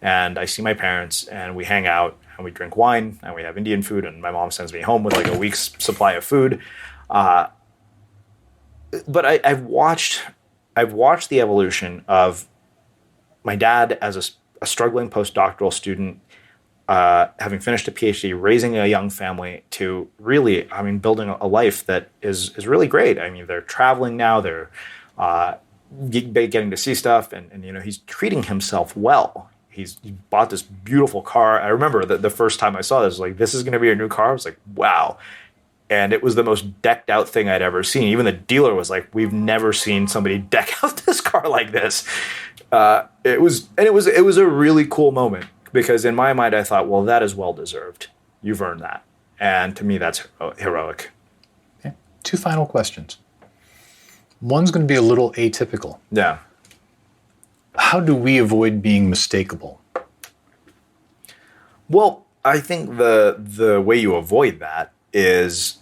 and I see my parents, and we hang out, and we drink wine, and we have Indian food, and my mom sends me home with like a week's supply of food. But I've watched the evolution of my dad as a struggling postdoctoral student, having finished a PhD, raising a young family, to really, building a life that is really great. I mean, they're traveling now, they're getting to see stuff, and he's treating himself well. He bought this beautiful car. I remember the first time I saw this, like, this is going to be your new car. I was like, wow. And it was the most decked out thing I'd ever seen. Even the dealer was like, we've never seen somebody deck out this car like this. It was a really cool moment, because in my mind I thought, well, that is well deserved. You've earned that. And to me, that's heroic. Okay. 2 final questions. One's going to be a little atypical. Yeah. How do we avoid being mistakable? Well, I think the way you avoid that is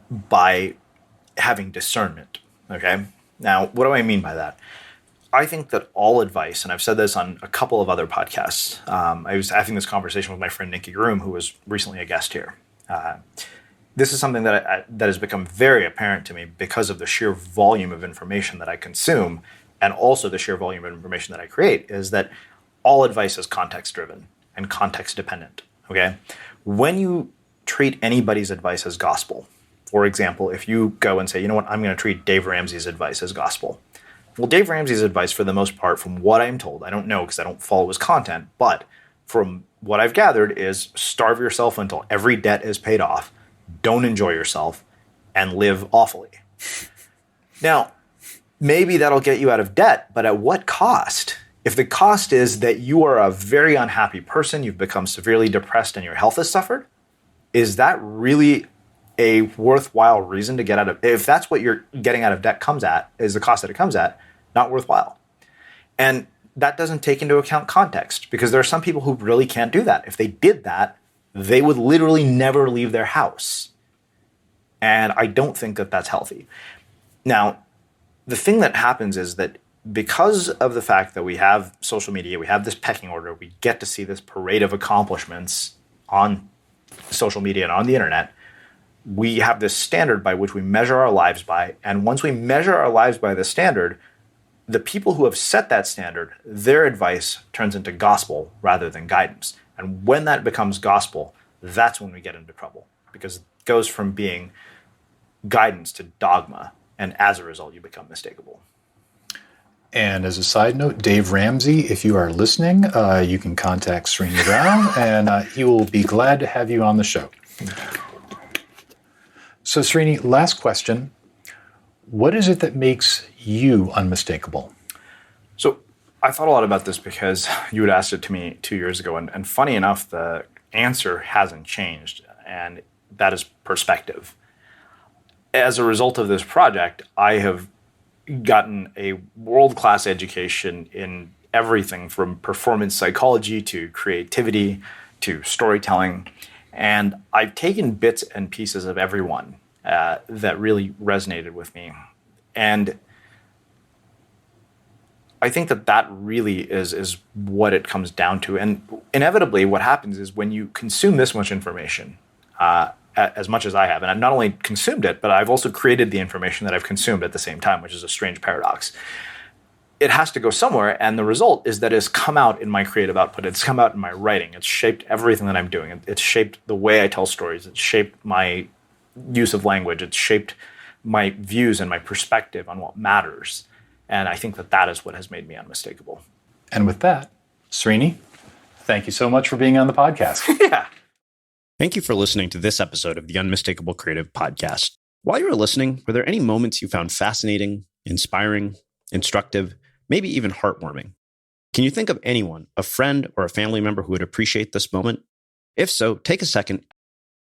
by having discernment. Okay? Now, what do I mean by that? I think that all advice, and I've said this on a couple of other podcasts. I was having this conversation with my friend Nikki Groom, who was recently a guest here. This is something that has become very apparent to me because of the sheer volume of information that I consume, and also the sheer volume of information that I create, is that all advice is context-driven and context-dependent. Okay? When you treat anybody's advice as gospel, for example, if you go and say, you know what, I'm going to treat Dave Ramsey's advice as gospel. Well, Dave Ramsey's advice, for the most part, from what I'm told, I don't know because I don't follow his content, but from what I've gathered is starve yourself until every debt is paid off, don't enjoy yourself, and live awfully. Now, maybe that'll get you out of debt, but at what cost? If the cost is that you are a very unhappy person, you've become severely depressed, and your health has suffered, is that really a worthwhile reason to get out of? If that's what you're getting out of debt comes at, is the cost that it comes at, not worthwhile. And that doesn't take into account context, because there are some people who really can't do that. If they did that, they would literally never leave their house. And I don't think that that's healthy. Now, the thing that happens is that because of the fact that we have social media, we have this pecking order, we get to see this parade of accomplishments on social media and on the internet, we have this standard by which we measure our lives by. And once we measure our lives by this standard, the people who have set that standard, their advice turns into gospel rather than guidance. And when that becomes gospel, that's when we get into trouble, because it goes from being guidance to dogma. And as a result, you become mistakable. And as a side note, Dave Ramsey, if you are listening, you can contact Srini Rao, and he will be glad to have you on the show. So Srini, last question. What is it that makes you unmistakable? So I thought a lot about this because you had asked it to me 2 years ago. And funny enough, the answer hasn't changed. And that is perspective. As a result of this project, I have gotten a world-class education in everything from performance psychology to creativity to storytelling. And I've taken bits and pieces of every one that really resonated with me. And I think that really is what it comes down to. And inevitably, what happens is when you consume this much information, as much as I have, and I've not only consumed it, but I've also created the information that I've consumed at the same time, which is a strange paradox. It has to go somewhere, and the result is that it's come out in my creative output. It's come out in my writing. It's shaped everything that I'm doing. It's shaped the way I tell stories. It's shaped my use of language. It's shaped my views and my perspective on what matters. And I think that is what has made me unmistakable. And with that, Srini, thank you so much for being on the podcast. Yeah. Thank you for listening to this episode of the Unmistakable Creative Podcast. While you were listening, were there any moments you found fascinating, inspiring, instructive, maybe even heartwarming? Can you think of anyone, a friend or a family member who would appreciate this moment? If so, take a second